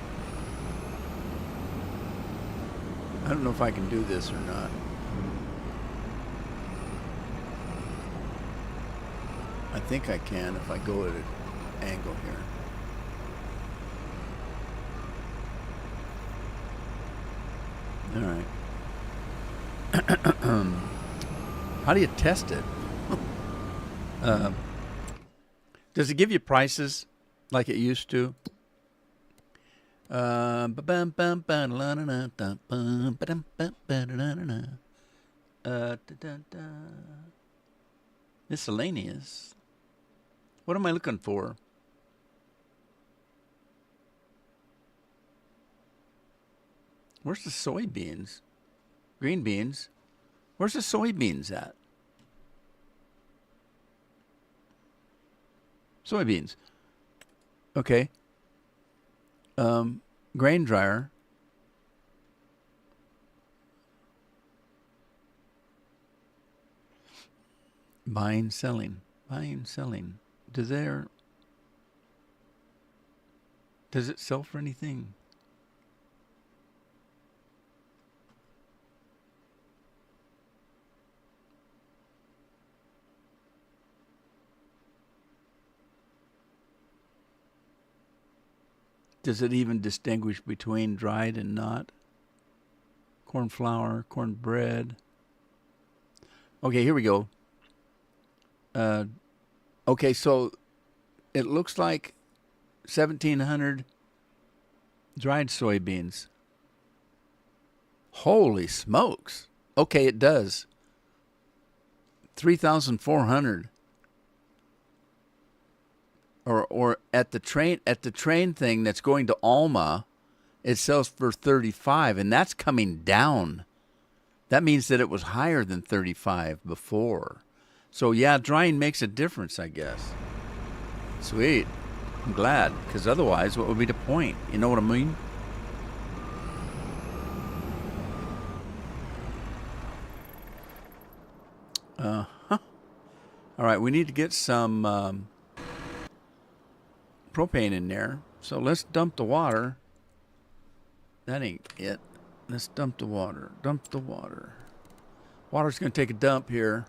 Speaker 1: I don't know if I can do this or not. I think I can if I go at an angle here. All right. How do you test it? Does it give you prices like it used to? Ba-bum, bum, ba-da-la-la-la, da-bum, ba-dum, bum, ba-da-la-la-la. Da-da-da. Miscellaneous. What am I looking for? Where's the soybeans? Green beans. Where's the soybeans at? Soybeans. Okay. Grain dryer. Buying, selling. Buying, selling. Does it sell for anything? Does it even distinguish between dried and not? Corn flour, corn bread. Okay, here we go. Okay, so it looks like 1,700 dried soybeans. Holy smokes. Okay, it does. 3,400. Or at the train thing that's going to Alma, it sells for 35, and that's coming down. That means that it was higher than 35 before. So yeah, drying makes a difference, I guess. Sweet. I'm glad, because otherwise, what would be the point? You know what I mean? All right, we need to get some propane in there. So let's dump the water. That ain't it. Let's dump the water. Dump the water. Water's going to take a dump here.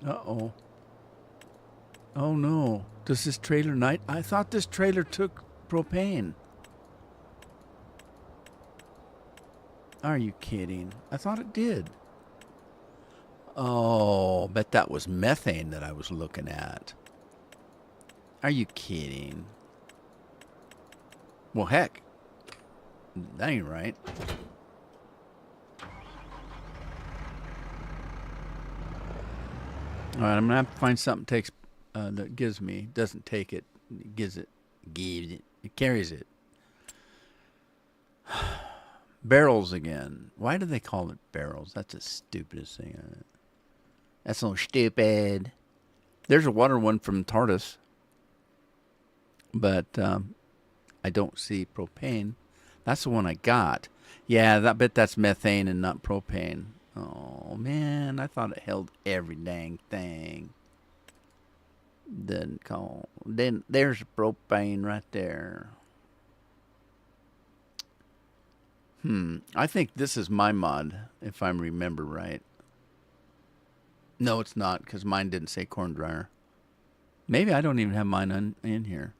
Speaker 1: Uh-oh. Oh, no. Does this trailer night? I thought this trailer took propane. Are you kidding? I thought it did. Oh, bet that was methane that I was looking at. Are you kidding? Well, heck. That ain't right. All right, I'm going to have to find something that gives me, doesn't take it, gives it, it carries it. Barrels again. Why do they call it barrels? That's the stupidest thing. That's so stupid. There's a water one from Tardis, but I don't see propane. That's the one I got. Yeah, I bet that's methane and not propane. Oh, man, I thought it held every dang thing. Doesn't call. Then there's propane right there. I think this is my mod, if I remember right. No, it's not, because mine didn't say corn dryer. Maybe I don't even have mine in here.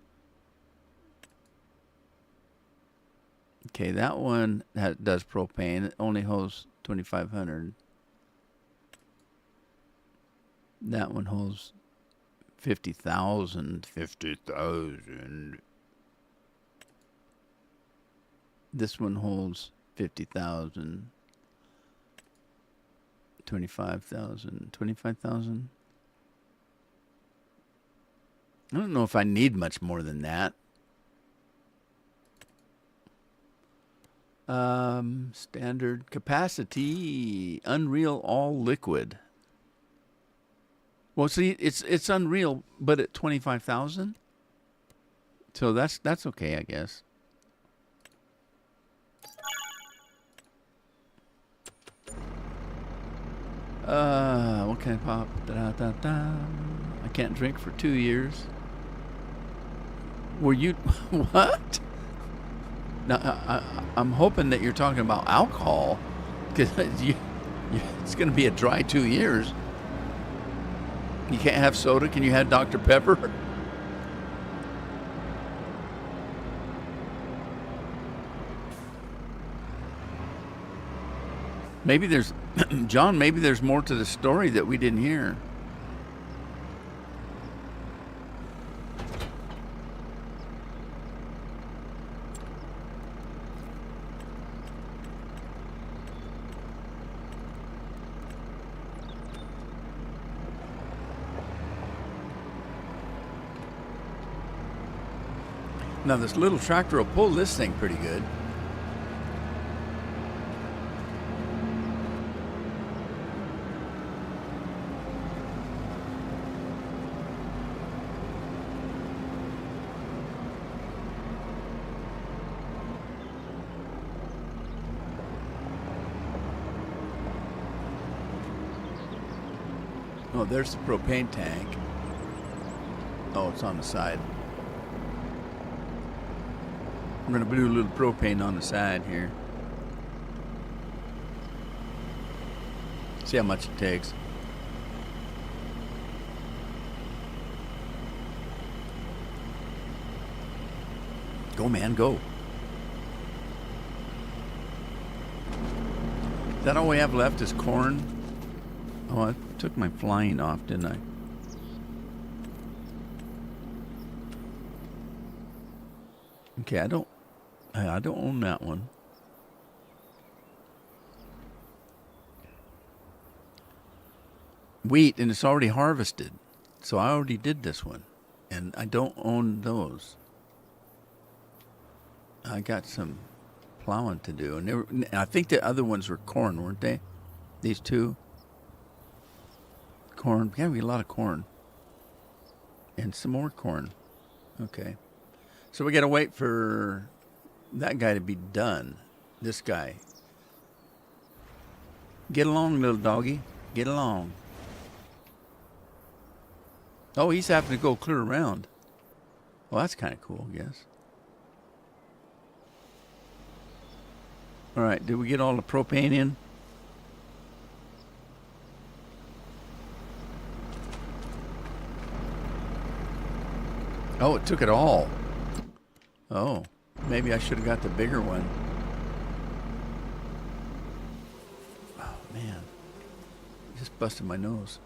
Speaker 1: Okay, that one does propane. It only holds 2,500. That one holds 50,000. 50,000. This one holds 50,000. 25,000. 25,000. I don't know if I need much more than that. Standard capacity, Unreal all liquid. Well, see, it's Unreal, but at 25,000. So that's okay, I guess. What can I pop? I can't drink for 2 years. Were you what? Now, I'm hoping that you're talking about alcohol, because it's going to be a dry 2 years. You can't have soda. Can you have Dr. Pepper? Maybe there's, John, maybe there's more to the story that we didn't hear. Now this little tractor will pull this thing pretty good. Oh, there's the propane tank. Oh, it's on the side. I'm going to do a little propane on the side here. See how much it takes. Go, man, go. Is that all we have left is corn? Oh, I took my flying off, didn't I? Okay, I don't own that one. Wheat, and it's already harvested. So I already did this one. And I don't own those. I got some plowing to do. And I think the other ones were corn, weren't they? These two? Corn. Yeah, we had a lot of corn. And some more corn. Okay. So we got to wait for that guy to be done. This guy. Get along, little doggy. Get along. Oh, he's having to go clear around. Well, that's kind of cool, I guess. All right, did we get all the propane in? Oh, it took it all. Oh, maybe I should have got the bigger one. Oh, man. Just busted my nose.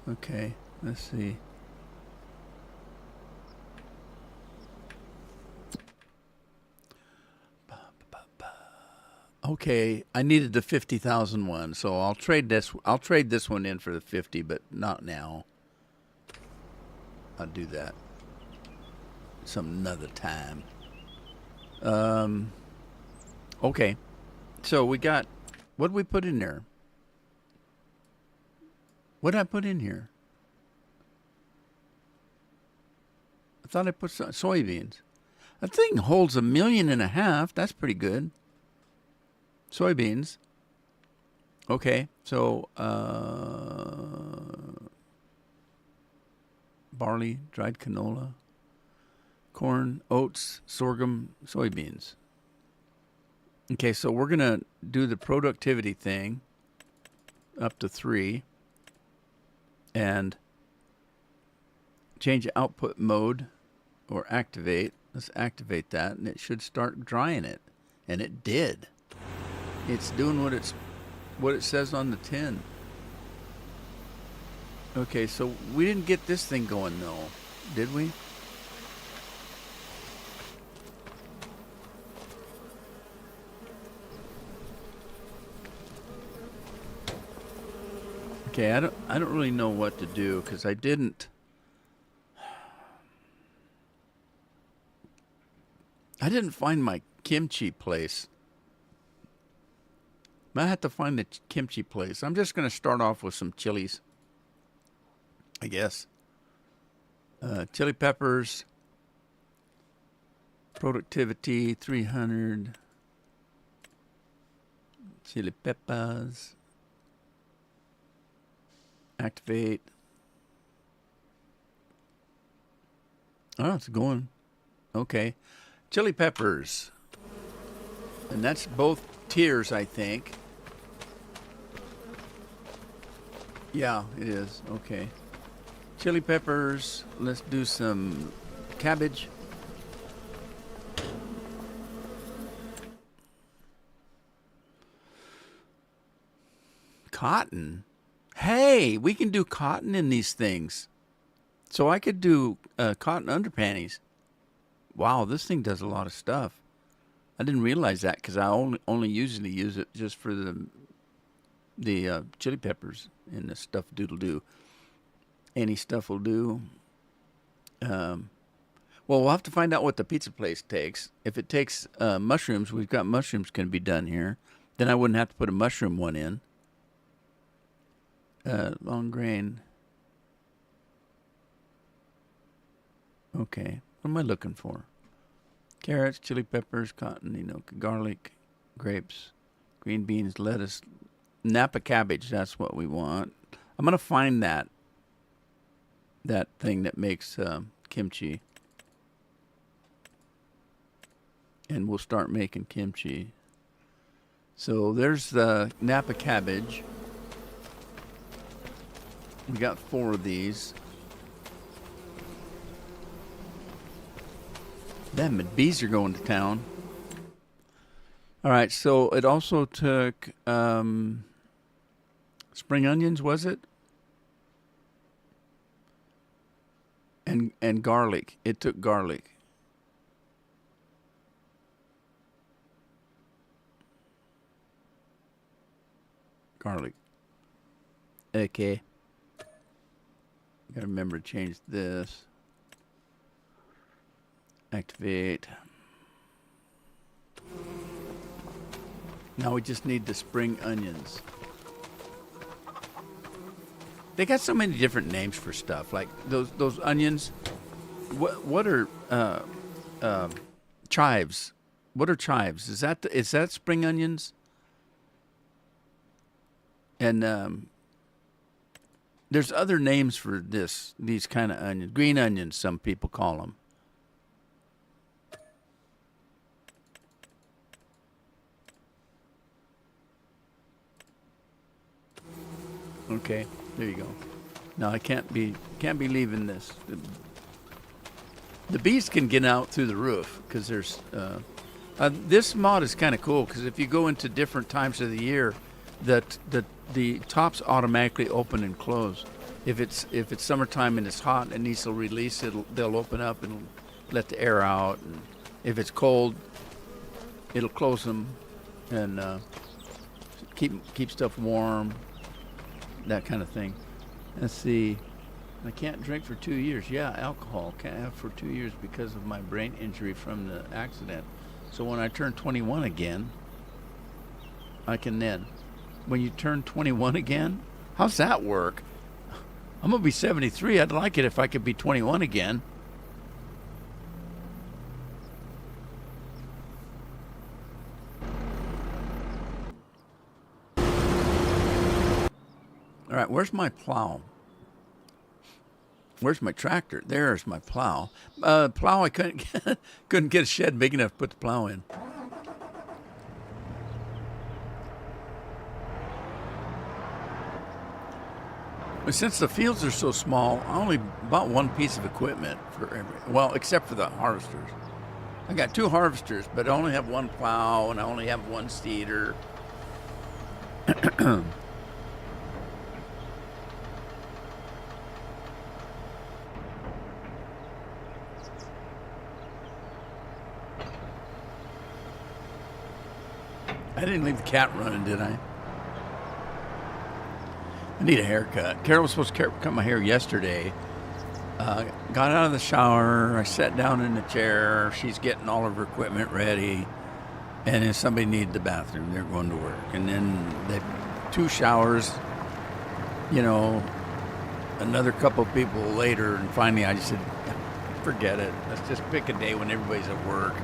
Speaker 1: Okay, let's see. Okay, I needed the 50,000 one, so I'll trade this one in for the 50, but not now. I'll do that some another time. Okay, so we got, what did we put in there? What did I put in here? I thought I put soybeans. That thing holds 1.5 million. That's pretty good. Soybeans. Okay, so barley, dried canola, corn, oats, sorghum, soybeans. Okay, so we're going to do the productivity thing up to 3 and change output mode or activate. Let's activate that, and it should start drying it. And it did. It's doing what it says on the tin. Okay, so we didn't get this thing going though, did we? Okay, I don't really know what to do because I didn't find my kimchi place. I have to find the kimchi place. I'm just going to start off with some chilies, I guess. Chili peppers, productivity 300, chili peppers, activate. Oh, it's going. Okay. Chili peppers. And that's both tiers, I think. Yeah, it is. Okay. Chili peppers. Let's do some cabbage. cotton. Hey, we can do cotton in these things. So I could do cotton underpanties. Wow, this thing does a lot of stuff. I didn't realize that because I only usually use it just for the chili peppers and the stuff doodle do. Any stuff will do. Well, we'll have to find out what the pizza place takes. If it takes mushrooms, we've got mushrooms can be done here. Then I wouldn't have to put a mushroom one in. Long grain. Okay, what am I looking for? Carrots, chili peppers, cotton, garlic, grapes, green beans, lettuce, Napa cabbage. That's what we want. I'm gonna find that thing that makes kimchi, and we'll start making kimchi. So there's the Napa cabbage. We got 4 of these. Them bees are going to town. All right, so it also took spring onions, was it? And garlic. It took garlic. Garlic. Okay. Gotta remember to change this. Activate. Now we just need the spring onions. They got so many different names for stuff. Like those onions. What are chives? What are chives? Is that spring onions? And there's other names for these kind of onions. Green onions, some people call them. Okay, there you go. No, I can't be leaving this. The bees can get out through the roof because there's this mod is kind of cool because if you go into different times of the year, the tops automatically open and close. If it's summertime and it's hot and needs to release, they'll open up and let the air out. And if it's cold, it'll close them and keep stuff warm. That kind of thing. Let's see. I can't drink for 2 years. Yeah, alcohol. Can't have for 2 years because of my brain injury from the accident. So when I turn 21 again, I can then. When you turn 21 again, how's that work? I'm going to be 73. I'd like it if I could be 21 again. All right, where's my plow? Where's my tractor? There's my plow. Plow, I couldn't get a shed big enough to put the plow in. But since the fields are so small, I only bought one piece of equipment except for the harvesters. I got 2 harvesters, but I only have 1 plow and I only have 1 seeder. I didn't leave the cat running, did I? I need a haircut. Carol was supposed to cut my hair yesterday. Got out of the shower. I sat down in the chair. She's getting all of her equipment ready. And if somebody needed the bathroom, they're going to work. And then they 2 showers, another couple of people later. And finally I just said, forget it. Let's just pick a day when everybody's at work.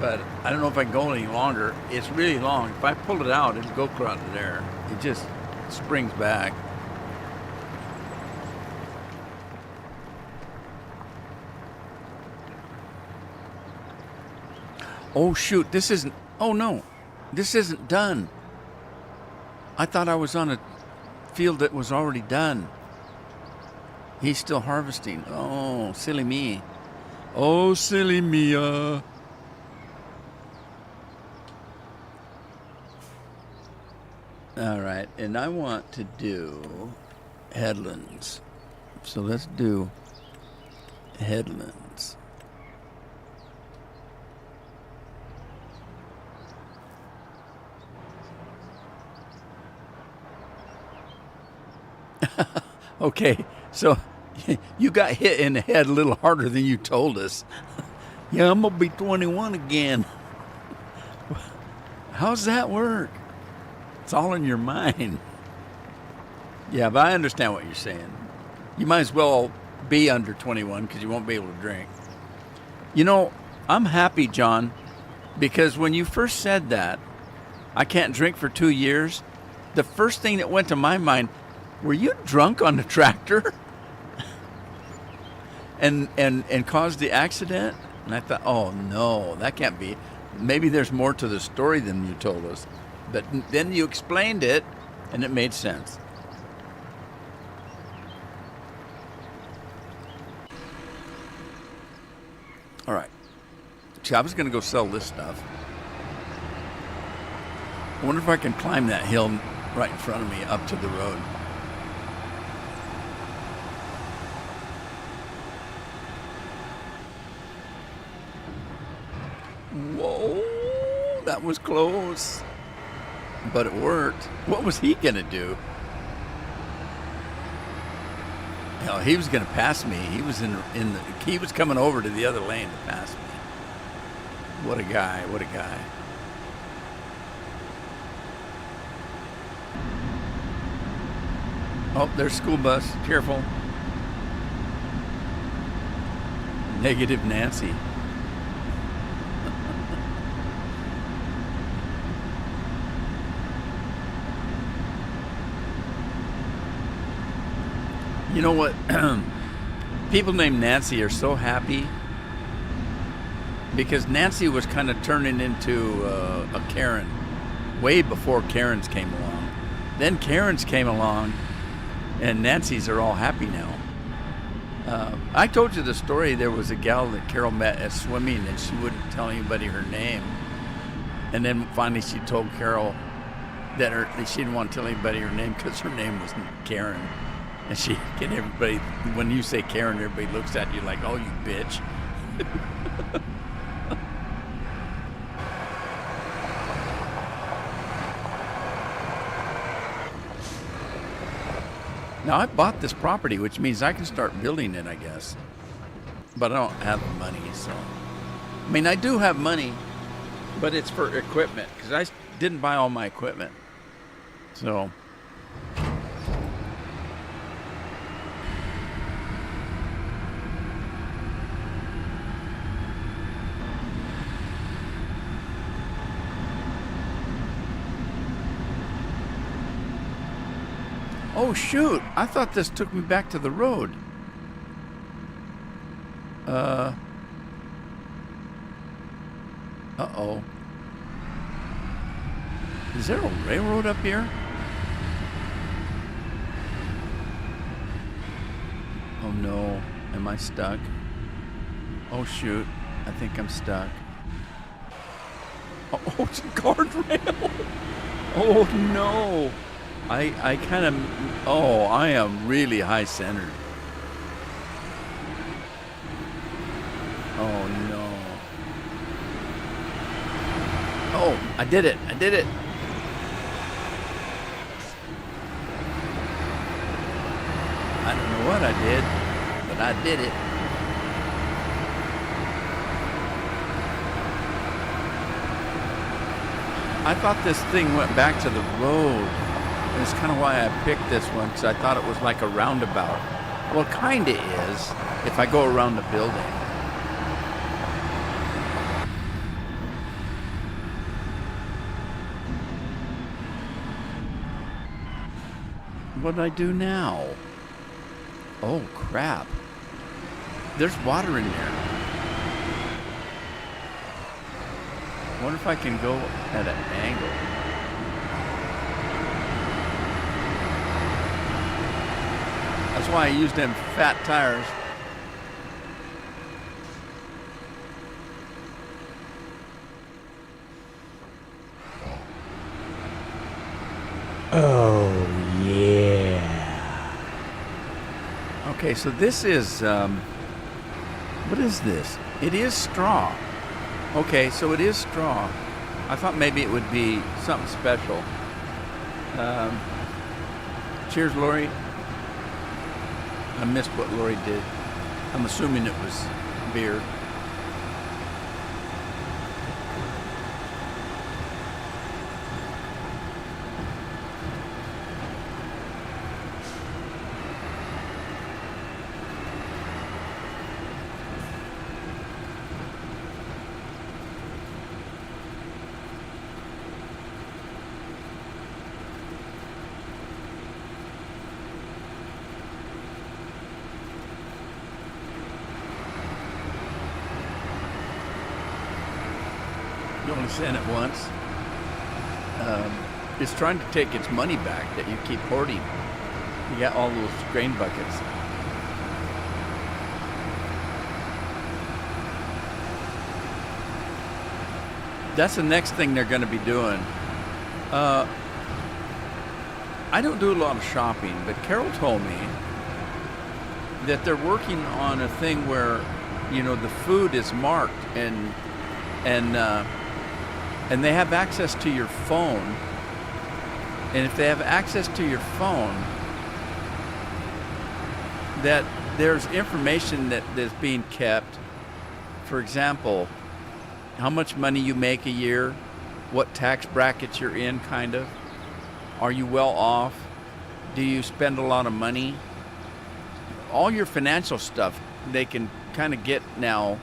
Speaker 1: But I don't know if I can go any longer. It's really long. If I pull it out, it'll go across there. It just springs back. Oh shoot, this isn't done. I thought I was on a field that was already done. He's still harvesting. Oh, silly me. Oh, silly me. All right, and I want to do headlands. So let's do headlands. Okay, so you got hit in the head a little harder than you told us. Yeah, I'm gonna be 21 again. How's that work? It's all in your mind. Yeah, but I understand what you're saying. You might as well be under 21 because you won't be able to drink. You know, I'm happy, John, because when you first said that, I can't drink for 2 years, the first thing that went to my mind, were you drunk on the tractor? and caused the accident? And I thought, oh no, that can't be. Maybe there's more to the story than you told us. But then you explained it, and it made sense. All right. See, I was going to go sell this stuff. I wonder if I can climb that hill right in front of me up to the road. Whoa, that was close. But it worked. What was he going to do? Hell, he was going to pass me. He was he was coming over to the other lane to pass me. What a guy, what a guy. Oh, there's school bus. Careful. Negative Nancy. You know what? People named Nancy are so happy because Nancy was kind of turning into a Karen way before Karens came along. Then Karens came along, and Nancy's are all happy now. I told you the story. There was a gal that Carol met at swimming, and she wouldn't tell anybody her name. And then finally she told Carol that she didn't want to tell anybody her name because her name was Karen. And she get everybody, when you say Karen, everybody looks at you like, oh, you bitch. Now, I bought this property, which means I can start building it, I guess. But I don't have the money, so. I mean, I do have money, but it's for equipment, because I didn't buy all my equipment. So. Oh, shoot. I thought this took me back to the road. Uh-oh. Is there a railroad up here? Oh, no. Am I stuck? Oh, shoot. I think I'm stuck. Oh, it's a guardrail. Oh, no. I kind of, I am really high centered. Oh no. Oh, I did it. I did it. I don't know what I did, but I did it. I thought this thing went back to the road. That's kind of why I picked this one, because I thought it was like a roundabout. Well, it kind of is, if I go around the building. What do I do now? Oh, crap. There's water in there. I wonder if I can go at an angle. That's why I used them fat tires.
Speaker 2: Oh, yeah.
Speaker 1: Okay, so this is, what is this? It is straw. Okay, so it is straw. I thought maybe it would be something special. Cheers, Lori. I missed what Lori did. I'm assuming it was beer. You only send it once. It's trying to take its money back that you keep hoarding. You got all those grain buckets. That's the next thing they're going to be doing. I don't do a lot of shopping, but Carol told me that they're working on a thing where, the food is marked and they have access to your phone. And if they have access to your phone, that there's information that is being kept. For example, how much money you make a year, what tax brackets you're in, kind of. Are you well off? Do you spend a lot of money? All your financial stuff, they can kind of get now,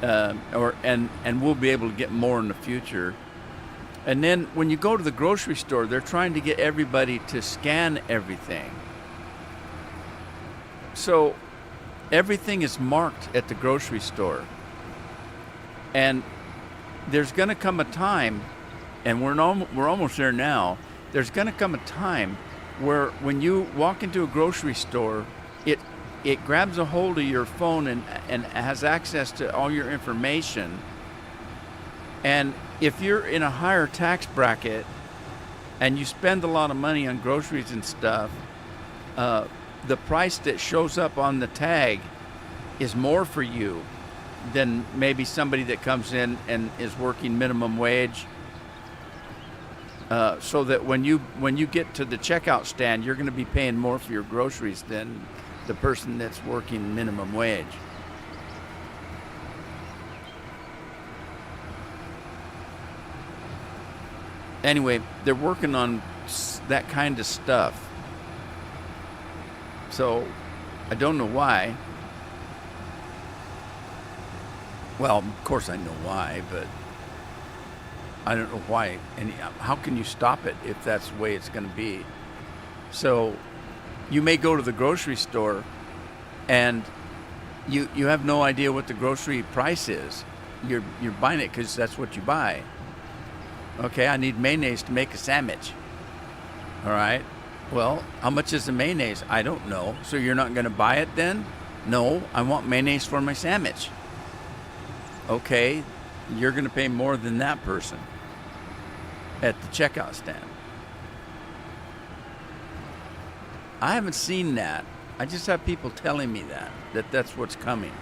Speaker 1: and we'll be able to get more in the future. And then when you go to the grocery store, they're trying to get everybody to scan everything. So everything is marked at the grocery store. And there's going to come a time, and we're almost there now, there's going to come a time where when you walk into a grocery store, it grabs a hold of your phone and has access to all your information. And if you're in a higher tax bracket and you spend a lot of money on groceries and stuff, the price that shows up on the tag is more for you than maybe somebody that comes in and is working minimum wage. So that when you get to the checkout stand, you're going to be paying more for your groceries than the person that's working minimum wage. Anyway, they're working on that kind of stuff. So I don't know why. Well, of course I know why, but I don't know why. And how can you stop it if that's the way it's going to be? So you may go to the grocery store and you have no idea what the grocery price is. You're buying it because that's what you buy. Okay, I need mayonnaise to make a sandwich. All right. Well, how much is the mayonnaise? I don't know. So you're not going to buy it then? No, I want mayonnaise for my sandwich. Okay, you're going to pay more than that person at the checkout stand. I haven't seen that. I just have people telling me that that's what's coming.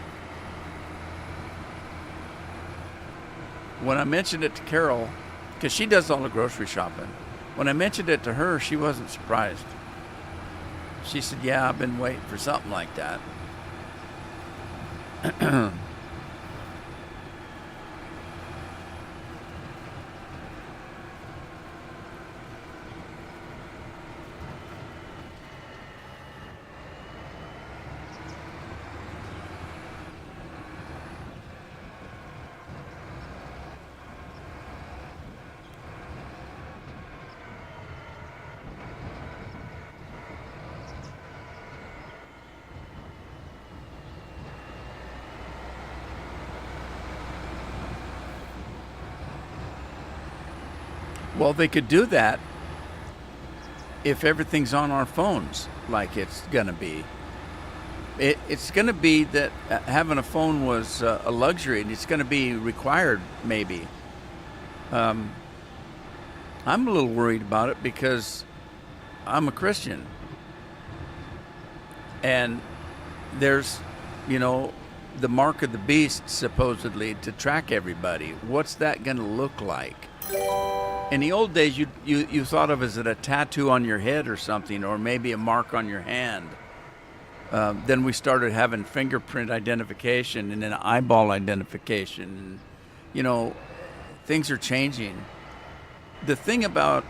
Speaker 1: When I mentioned it to Carol, because she does all the grocery shopping, when I mentioned it to her, she wasn't surprised. She said, yeah, I've been waiting for something like that. Well, they could do that if everything's on our phones like it's going to be. It's going to be that having a phone was a luxury, and it's going to be required maybe. I'm a little worried about it because I'm a Christian. And there's, you know, the mark of the beast supposedly to track everybody. What's that going to look like? In the old days, you thought of as a tattoo on your head or something, or maybe a mark on your hand. Then we started having fingerprint identification and then eyeball identification. And, you know, things are changing. The thing about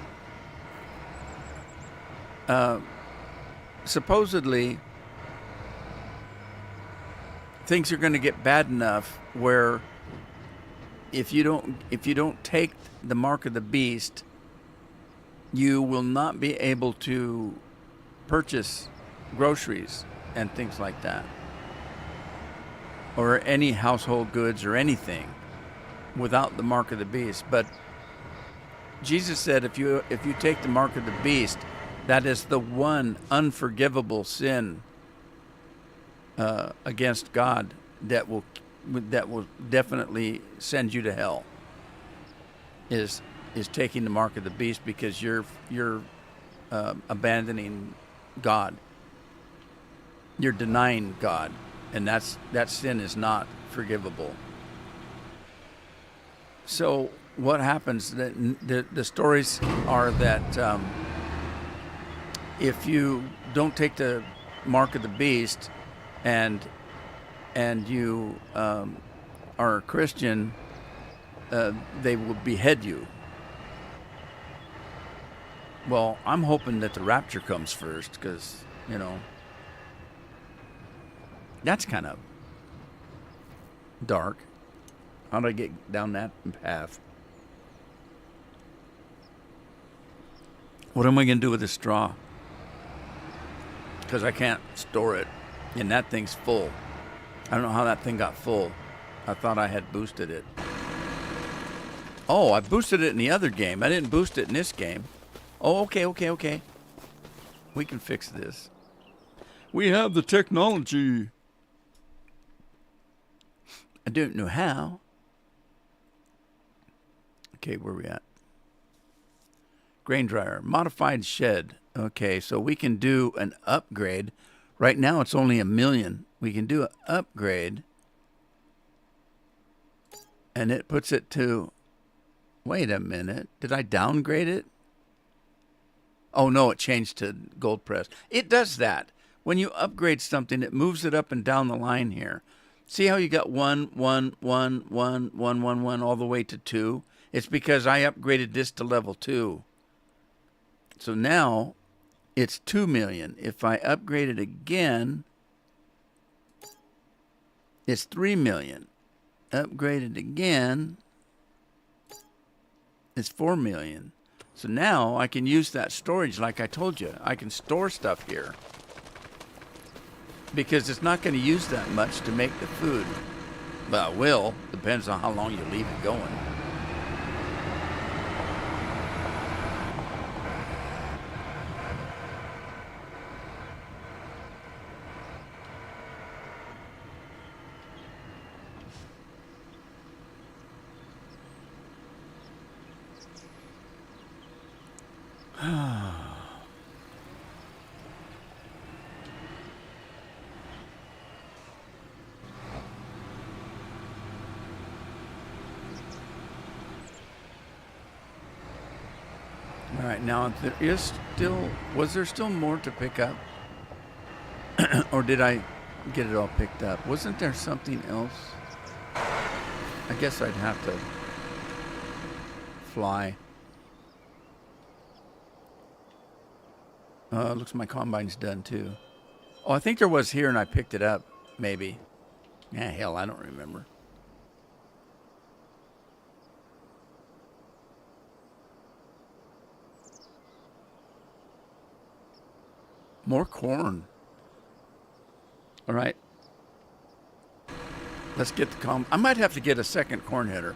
Speaker 1: supposedly things are going to get bad enough where if you don't take the mark of the beast, you will not be able to purchase groceries and things like that, or any household goods or anything without the mark of the beast. But Jesus said if you take the mark of the beast, that is the one unforgivable sin against God that will definitely send you to hell. Is taking the mark of the beast, because you're abandoning God. You're denying God, and that sin is not forgivable. So what happens? The stories are that if you don't take the mark of the beast, and you are a Christian, they will behead you. Well, I'm hoping that the rapture comes first, because, you know, that's kind of dark. How do I get down that path? What am I going to do with this straw? Because I can't store it, and that thing's full. I don't know how that thing got full. I thought I had boosted it. Oh, I boosted it in the other game. I didn't boost it in this game. Oh, okay. We can fix this. We have the technology. I don't know how. Okay, where are we at? Grain dryer. Modified shed. Okay, so we can do an upgrade. Right now it's only 1 million. We can do an upgrade. And it puts it to... Wait a minute. Did I downgrade it? Oh, no, it changed to gold press. It does that. When you upgrade something, it moves it up and down the line here. See how you got 1, 1, 1, 1, 1, 1, 1, all the way to 2? It's because I upgraded this to level 2. So now it's 2 million. If I upgrade it again, it's 3 million. Upgrade it again, it's 4 million. So now I can use that storage like I told you. I can store stuff here, because it's not going to use that much to make the food. But it will. Depends on how long you leave it going. All right, now was there still more to pick up? Or did I get it all picked up? Wasn't there something else? I guess I'd have to fly. Looks like my combine's done too. Oh, I think there was here and I picked it up, maybe. Yeah, hell, I don't remember. More corn. All right. Let's get the I might have to get a second corn header,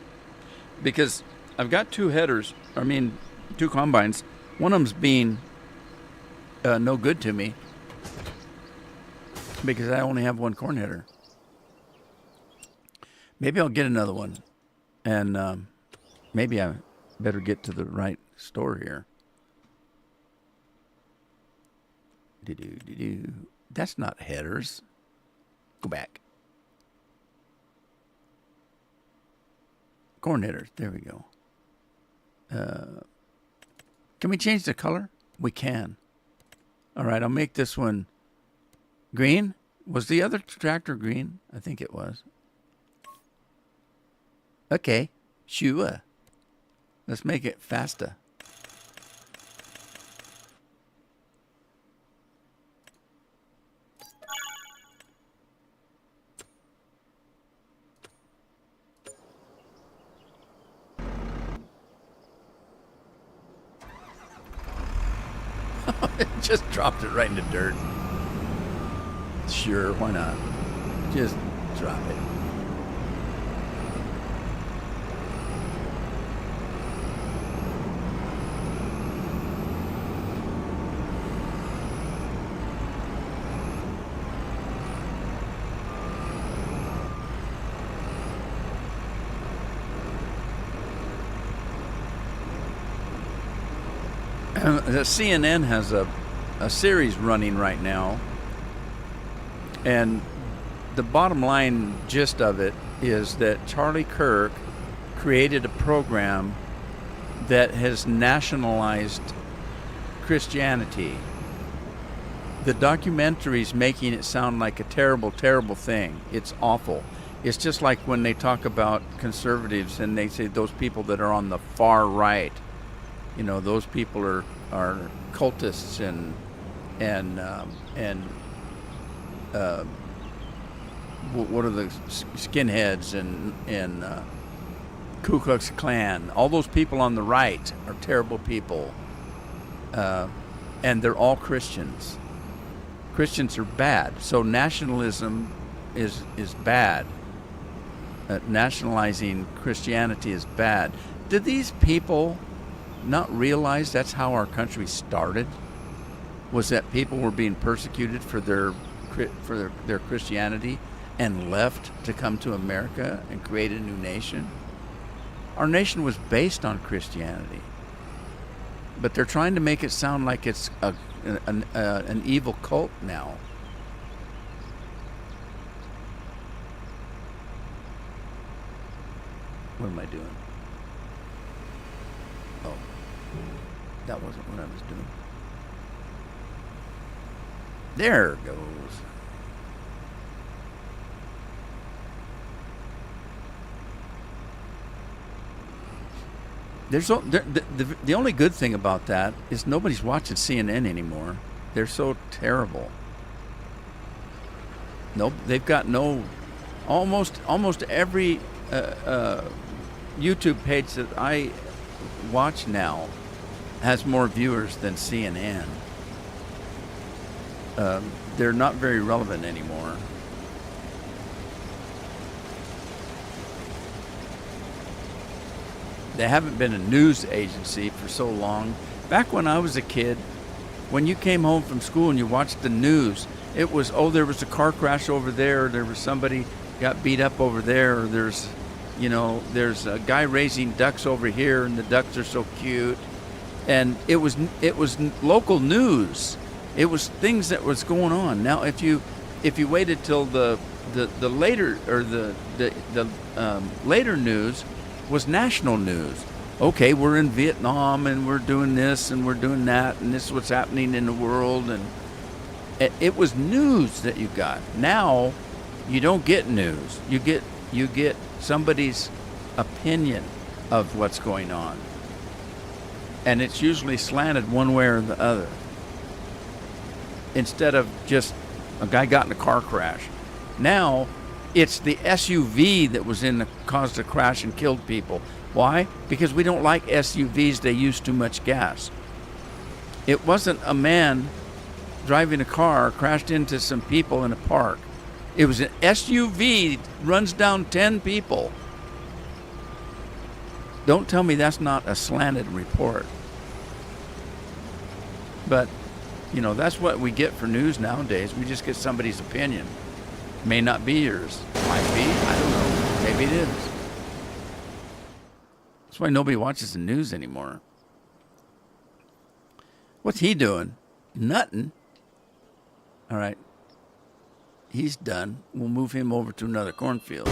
Speaker 1: because I've got 2 headers. 2 combines. One of them's being no good to me because I only have 1 corn header. Maybe I'll get another one, and maybe I better get to the right store here. Do-do-do-do. That's not headers. Go back. Corn headers. There we go. Can we change the color? We can. All right, I'll make this one green. Was the other tractor green? I think it was. Okay, sure. Let's make it faster. Just dropped it right in the dirt. Sure, why not? Just drop it. The CNN has a series running right now, and the bottom line gist of it is that Charlie Kirk created a program that has nationalized Christianity. The documentary's making it sound like a terrible, terrible thing. It's awful. It's just like when they talk about conservatives and they say those people that are on the far right, you know, those people are cultists and what are the skinheads and Ku Klux Klan. All those people on the right are terrible people, and they're all Christians. Christians are bad. So nationalism is bad. Nationalizing Christianity is bad. Did these people not realize that's how our country started? Was that people were being persecuted for their Christianity and left to come to America and create a new nation? Our nation was based on Christianity, but they're trying to make it sound like it's an evil cult now. What am I doing? Oh, that wasn't what I was doing. There it goes. The only good thing about that is nobody's watching CNN anymore. They're so terrible. Nope, they've got no. Almost every YouTube page that I watch now has more viewers than CNN. They're not very relevant anymore. They haven't been a news agency for so long. Back when I was a kid, when you came home from school and you watched the news, it was, oh, there was a car crash over there, there was somebody got beat up over there, or there's a guy raising ducks over here and the ducks are so cute. And it was local news. It was things that was going on. Now, if you waited till the later or the later news was national news. Okay, we're in Vietnam and we're doing this and we're doing that and this is what's happening in the world, and it was news that you got. Now, you don't get news. You get somebody's opinion of what's going on, and it's usually slanted one way or the other. Instead of just a guy got in a car crash. Now, it's the SUV that was caused a crash and killed people. Why? Because we don't like SUVs. They use too much gas. It wasn't a man driving a car crashed into some people in a park. It was an SUV runs down 10 people. Don't tell me that's not a slanted report. But that's what we get for news nowadays. We just get somebody's opinion. May not be yours. Might be. I don't know. Maybe it is. That's why nobody watches the news anymore. What's he doing? Nothing. All right. He's done. We'll move him over to another cornfield.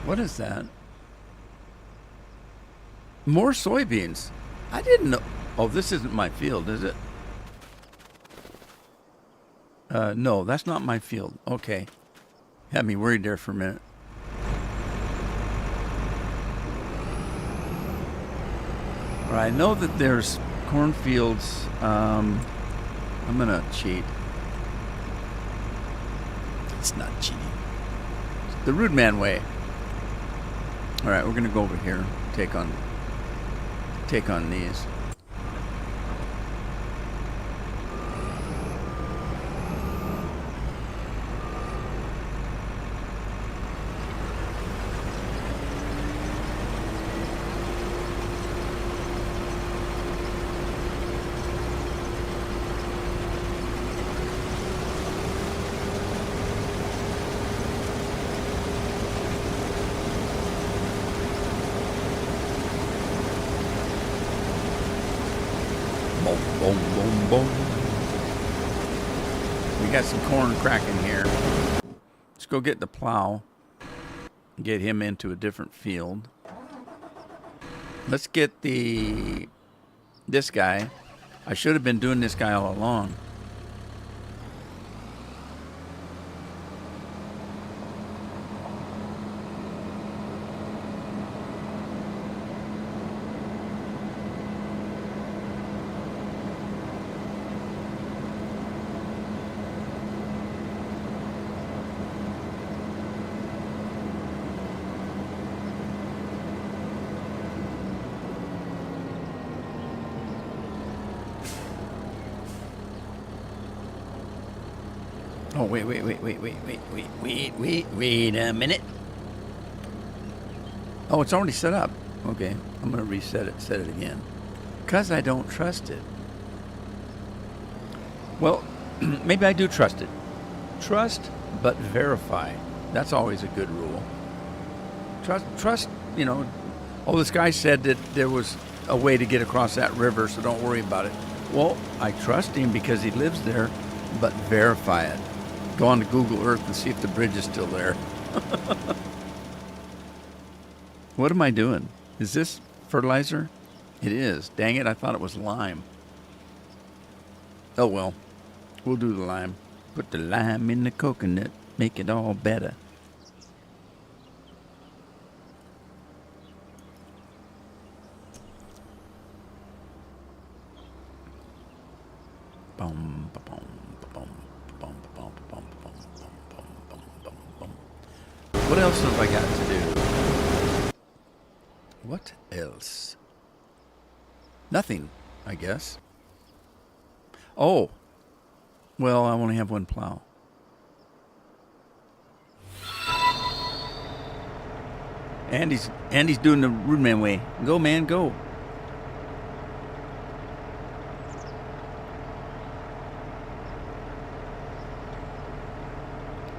Speaker 1: What is that? More soybeans. I didn't know. Oh, this isn't my field, is it? No, that's not my field. Okay. Had me worried there for a minute. All right, I know that there's cornfields. I'm going to cheat. It's not cheating. It's the Rude Man way. All right, we're going to go over here. Take on these. Boom, boom, boom, boom. We got some corn cracking here. Let's go get the plow. Get him into a different field. Let's get this guy. I should have been doing this guy all along. Oh, wait a minute. Oh, it's already set up. Okay, I'm going to reset it, set it again. Because I don't trust it. Well, maybe I do trust it. Trust, but verify. That's always a good rule. Trust, you know. Oh, this guy said that there was a way to get across that river, so don't worry about it. Well, I trust him because he lives there, but verify it. Go on to Google Earth and see if the bridge is still there. What am I doing? Is this fertilizer? It is. Dang it, I thought it was lime. Oh well, we'll do the lime. Put the lime in the coconut, make it all better. Boom, boom, boom, boom, boom, boom, boom, boom, boom, boom, boom. What else have I got to do? What else? Nothing, I guess. Oh, well, I only have one plow. Andy's doing the Rude Man way. Go, man, go.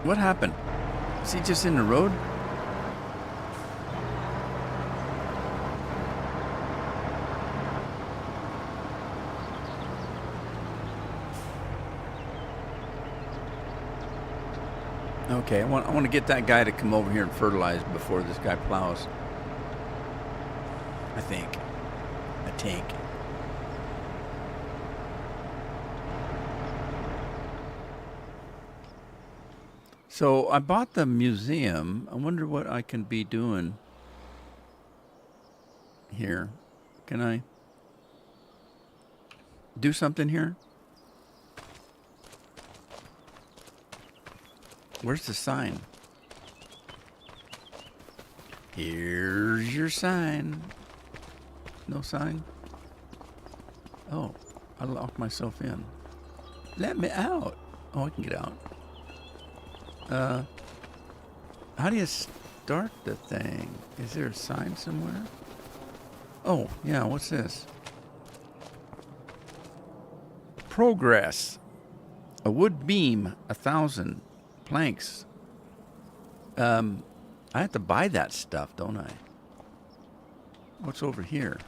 Speaker 1: What happened? Is he just in the road? Okay, I want to get that guy to come over here and fertilize before this guy plows. I think. So I bought the museum. I wonder what I can be doing here. Can I do something here? Where's the sign? Here's your sign. No sign? Oh, I locked myself in. Let me out. Oh, I can get out. How do you start the thing? Is there a sign somewhere? Oh, yeah, what's this? Progress. A wood beam, 1,000 planks. I have to buy that stuff, don't I? What's over here?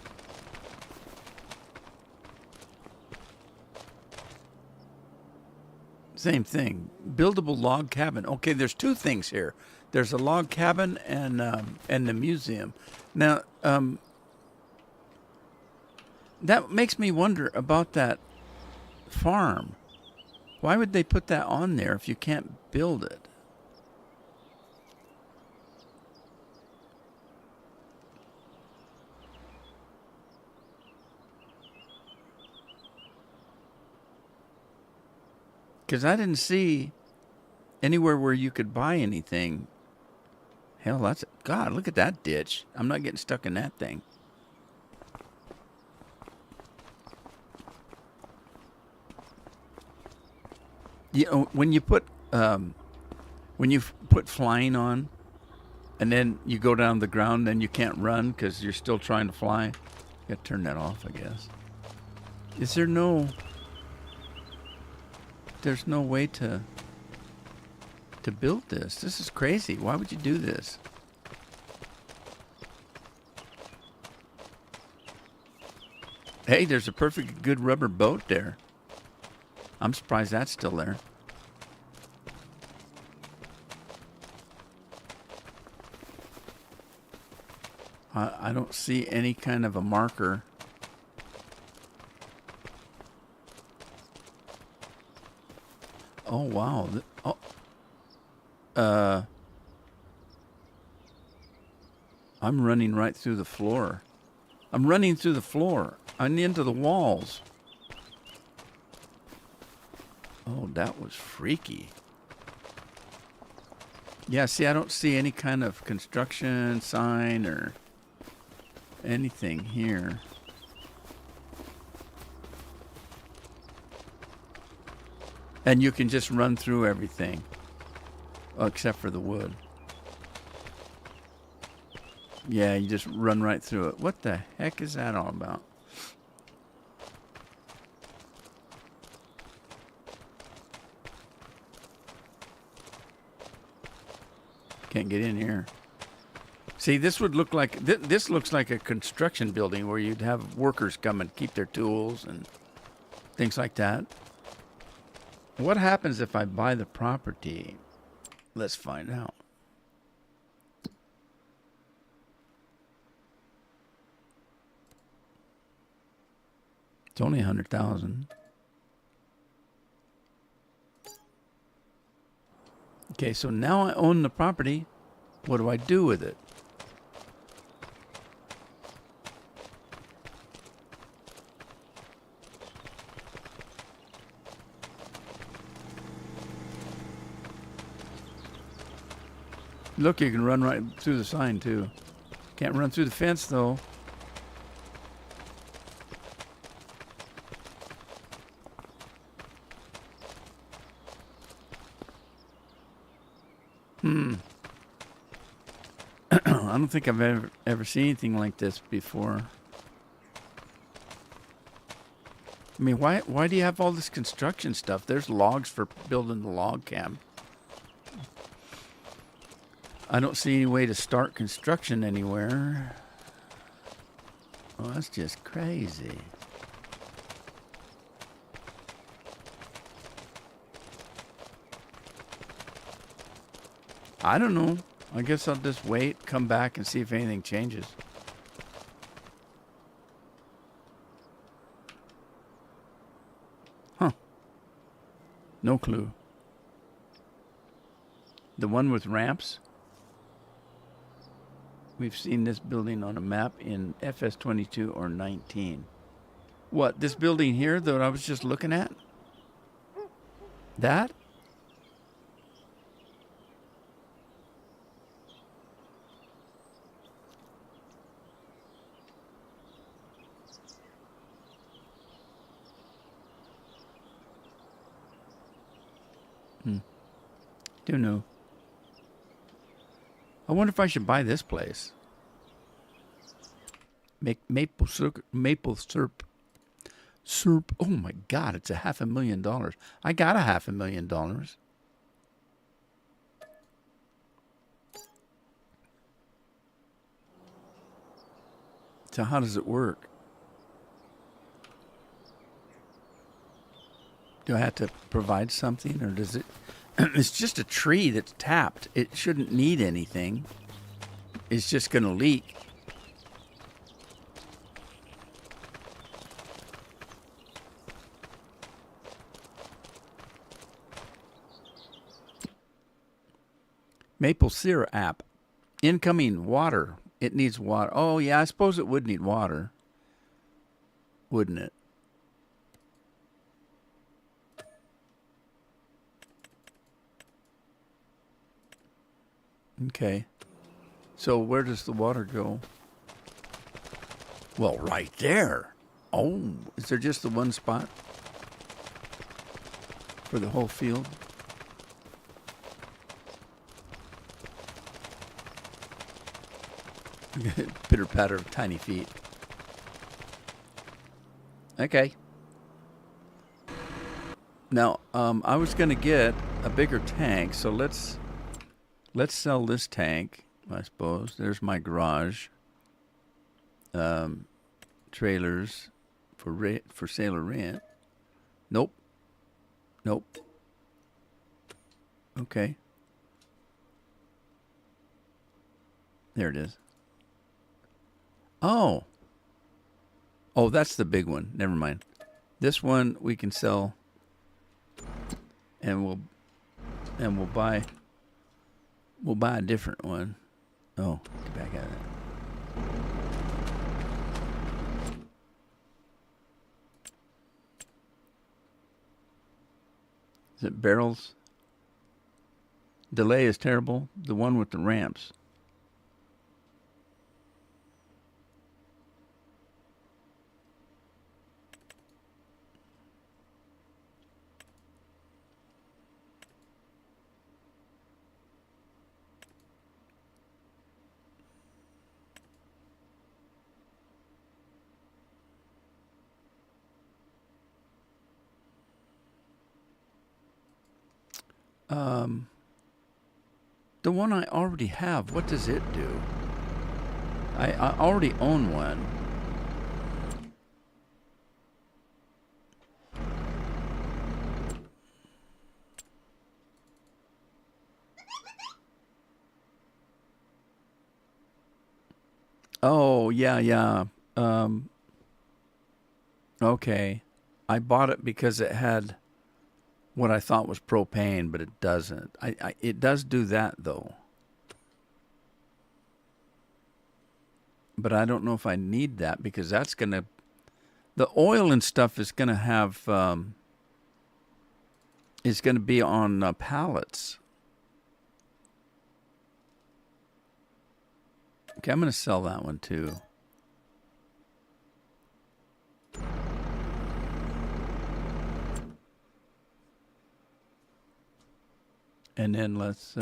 Speaker 1: Same thing. Buildable log cabin. Okay, there's two things here. There's a log cabin and the museum. Now, that makes me wonder about that farm. Why would they put that on there if you can't build it? Because I didn't see anywhere where you could buy anything. Hell, that's... God, look at that ditch. I'm not getting stuck in that thing. You know, when you put flying on, and then you go down the ground, then you can't run because you're still trying to fly. You got to turn that off, I guess. Is there no... There's no way to build this. This is crazy. Why would you do this? Hey, there's a perfect good rubber boat there. I'm surprised that's still there. I don't see any kind of a marker. Oh, wow. I'm running right through the floor. I'm running through the floor and into the walls. Oh, that was freaky. Yeah, see, I don't see any kind of construction sign or anything here. And you can just run through everything, except for the wood. Yeah, you just run right through it. What the heck is that all about? Can't get in here. See, this would look like... This looks like a construction building where you'd have workers come and keep their tools and things like that. What happens if I buy the property? Let's find out. It's only 100,000. Okay, so now I own the property. What do I do with it? Look, you can run right through the sign, too. Can't run through the fence, though. I don't think I've ever seen anything like this before. I mean, why do you have all this construction stuff? There's logs for building the log camp. I don't see any way to start construction anywhere. Oh, that's just crazy. I don't know. I guess I'll just wait, come back, and see if anything changes. Huh. No clue. The one with ramps? We've seen this building on a map in FS22 or 19. What, this building here that I was just looking at? That? Don't know. I wonder if I should buy this place. Make maple syrup. Syrup. Oh my God, it's $500,000. I got $500,000. So how does it work? Do I have to provide something, or does it? It's just a tree that's tapped. It shouldn't need anything. It's just going to leak. Maple syrup app. Incoming water. It needs water. Oh, yeah, I suppose it would need water. Wouldn't it? Okay. So where does the water go? Well, right there. Oh, is there just the one spot for the whole field? Pitter patter of tiny feet. Okay. Now, I was going to get a bigger tank, so let's sell this tank, I suppose. There's my garage. Trailers for sale or rent. Nope. Nope. Okay. There it is. Oh. Oh, that's the big one. Never mind. This one we can sell, and we'll buy a different one. Oh, get back at it. Is it barrels? Delay is terrible. The one with the ramps. The one I already have, what does it do? I already own one. Oh, yeah. Okay. I bought it because it had what I thought was propane, but it doesn't. It does do that, though. But I don't know if I need that, because that's going to... The oil and stuff is going to have... is going to be on pallets. Okay, I'm going to sell that one, too. And then let's...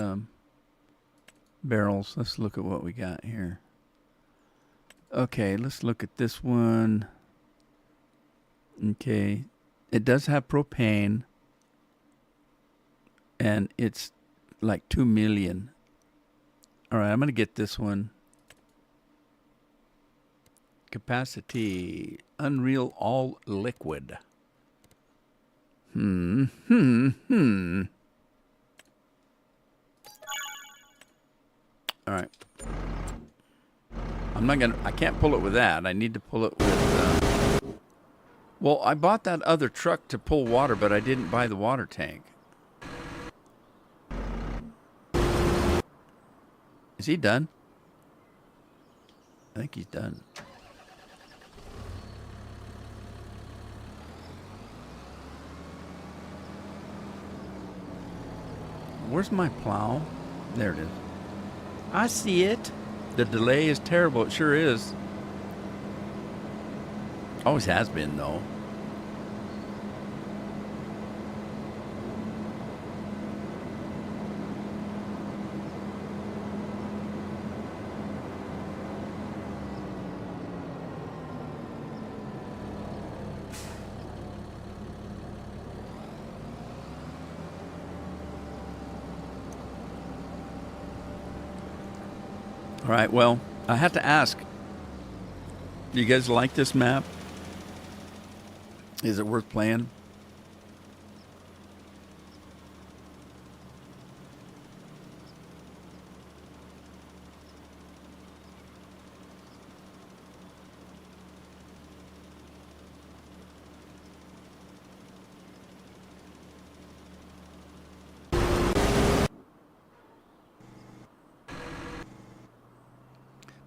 Speaker 1: barrels. Let's look at what we got here. Okay, let's look at this one. Okay. It does have propane. And it's like 2 million. All right, I'm going to get this one. Capacity. Unreal all liquid. All right. I can't pull it with that. I need to pull it with, well, I bought that other truck to pull water, but I didn't buy the water tank. Is he done? I think he's done. Where's my plow? There it is. I see it. The delay is terrible. It sure is. Always has been, though. All right, well, I have to ask, do you guys like this map? Is it worth playing?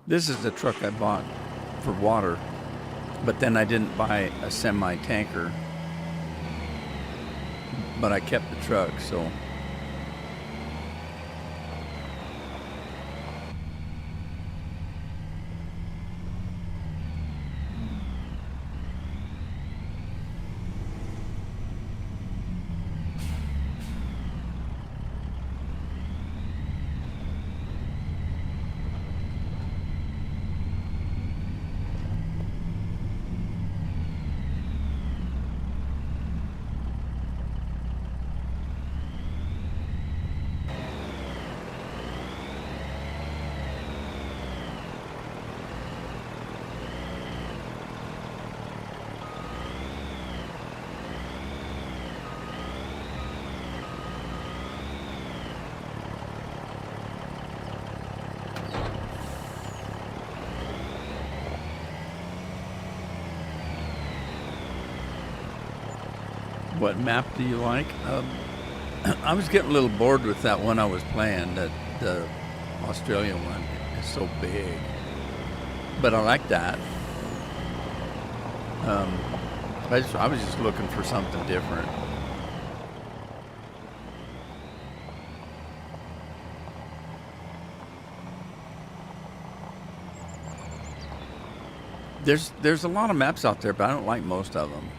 Speaker 1: This is the truck I bought for water, but then I didn't buy a semi-tanker, but I kept the truck, so. What map do you like? I was getting a little bored with that one I was playing, that the Australian one. It's so big, but I like that. I was just looking for something different. There's a lot of maps out there, but I don't like most of them.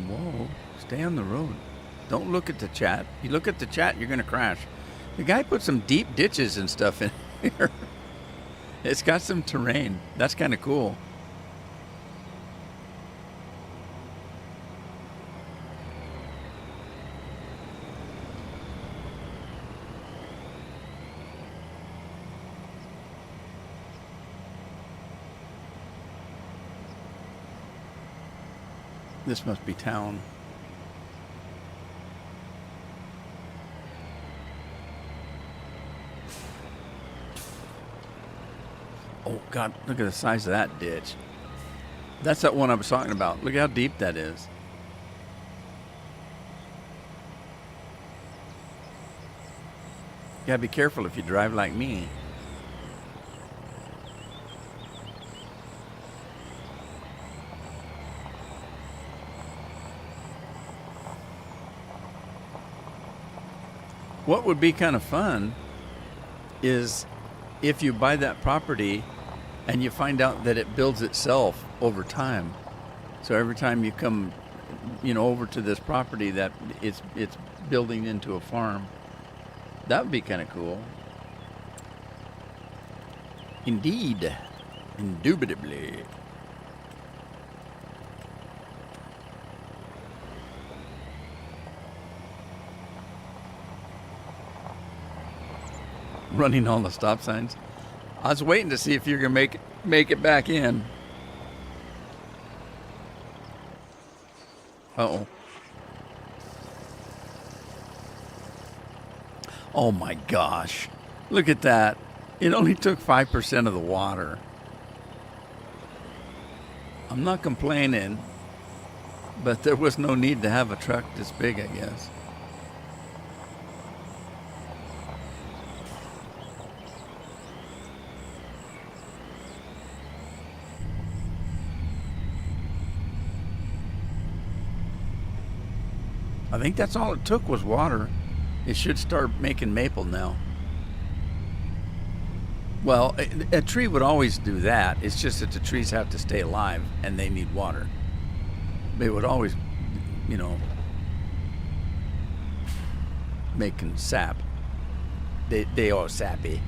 Speaker 1: Whoa, stay on the road. Don't look at the chat. You look at the chat, you're gonna crash. The guy put some deep ditches and stuff in here. It's got some terrain. That's kind of cool. This must be town. Oh God, look at the size of that ditch. That's that one I was talking about. Look how deep that is. You gotta be careful if you drive like me. What would be kind of fun is if you buy that property and you find out that it builds itself over time. So every time you come, over to this property, that it's building into a farm. That would be kind of cool. Indeed. Indubitably. Running all the stop signs. I was waiting to see if you're gonna make it back in. Uh-oh. Oh my gosh. Look at that. It only took 5% of the water. I'm not complaining, but there was no need to have a truck this big, I guess. I think that's all it took was water. It should start making maple now. Well, a tree would always do that. It's just that the trees have to stay alive and they need water. They would always, making sap. They all sappy.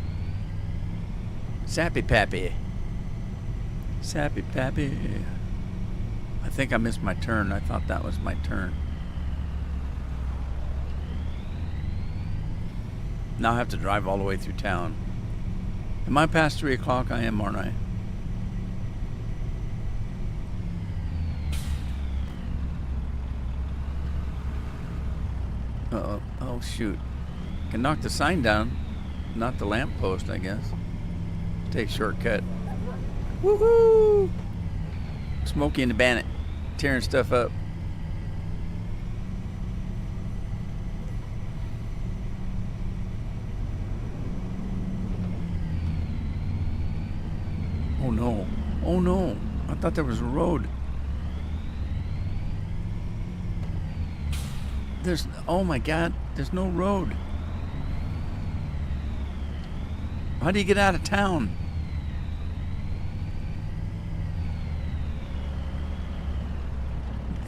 Speaker 1: Sappy Pappy. Sappy Pappy. I think I missed my turn. I thought that was my turn. Now I have to drive all the way through town. Am I past 3 o'clock? I am, aren't I? Uh-oh. Oh, shoot. Can knock the sign down. Not the lamppost, I guess. Take a shortcut. Woohoo! Smokey and the Bandit. Tearing stuff up. Oh no. Oh no. I thought there was a road. Oh my God, there's no road. How do you get out of town?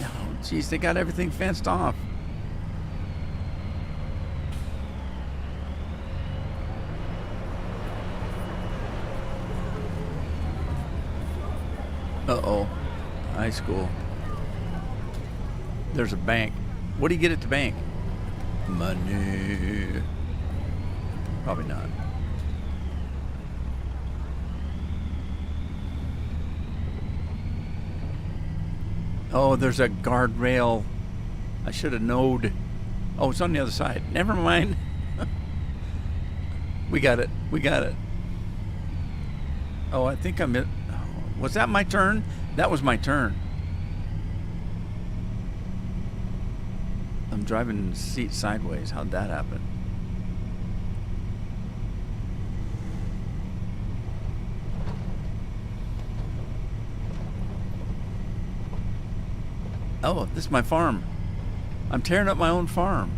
Speaker 1: Oh, geez, they got everything fenced off. Uh-oh. High school. There's a bank. What do you get at the bank? Money. Probably not. Oh, there's a guardrail. I should have knowed. Oh, it's on the other side. Never mind. We got it. We got it. Oh, I think I'm it. Was that my turn? That was my turn. I'm driving the seat sideways. How'd that happen? Oh, this is my farm. I'm tearing up my own farm.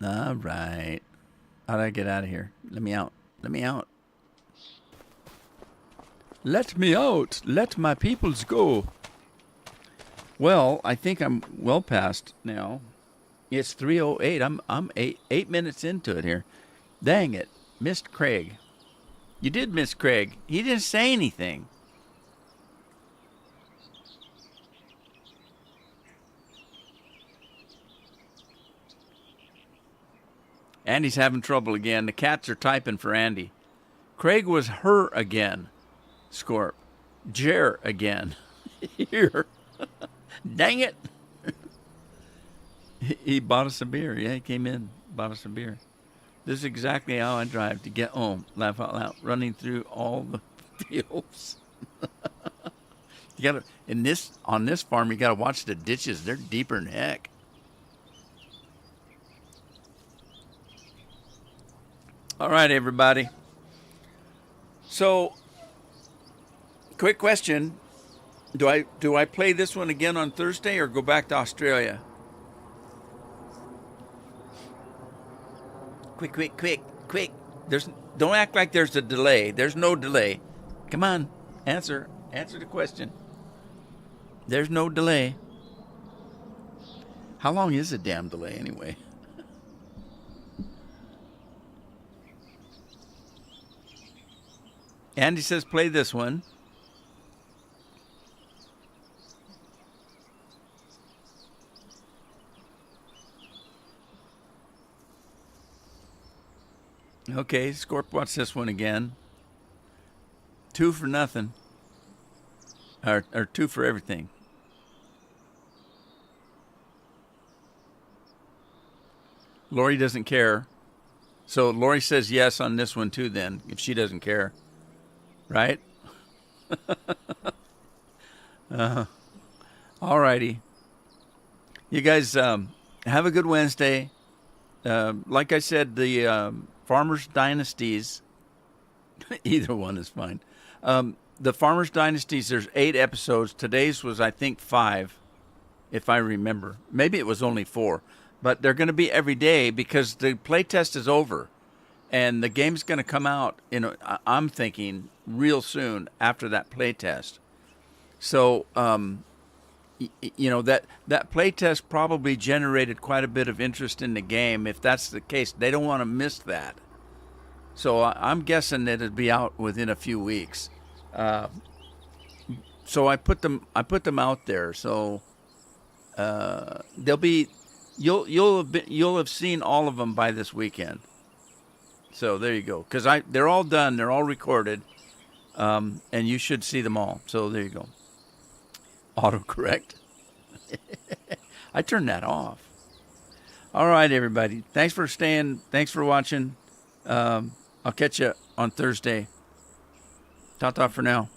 Speaker 1: All right. How do I get out of here? Let me out. Let me out. Let me out. Let my peoples go. Well, I think I'm well past now. It's 3:08. I'm eight minutes into it here. Dang it. Missed Craig. You did miss Craig. He didn't say anything. Andy's having trouble again. The cats are typing for Andy. Craig was her again. Scorp. Jer again. Here. Dang it. He bought us a beer. Yeah, he came in, bought us a beer. This is exactly how I drive to get home. Laugh out loud. Running through all the fields. You gotta on this farm you gotta watch the ditches. They're deeper than heck. All right, everybody. So, quick question: Do I play this one again on Thursday or go back to Australia? Quick! Don't act like there's a delay. There's no delay. Come on, answer the question. There's no delay. How long is a damn delay anyway? Andy says play this one. Okay, Scorp wants this one again. 2 for nothing. Or 2 for everything. Lori doesn't care. So Lori says yes on this one too then, if she doesn't care. Right? All righty. You guys have a good Wednesday. Like I said, the Farmers Dynasties, either one is fine. The Farmers Dynasties, there's 8 episodes. Today's was, I think, 5, if I remember. Maybe it was only 4. But they're going to be every day because the playtest is over. And the game's going to come out, I'm thinking, real soon after that playtest. So, you know, that playtest probably generated quite a bit of interest in the game. If that's the case, they don't want to miss that. So I'm guessing that it'd be out within a few weeks. So I put them out there. So they'll be you'll have seen all of them by this weekend. So there you go. Because they're all done. They're all recorded, and you should see them all. So there you go. Autocorrect. I turned that off. All right, everybody. Thanks for staying. Thanks for watching. I'll catch you on Thursday. Ta-ta for now.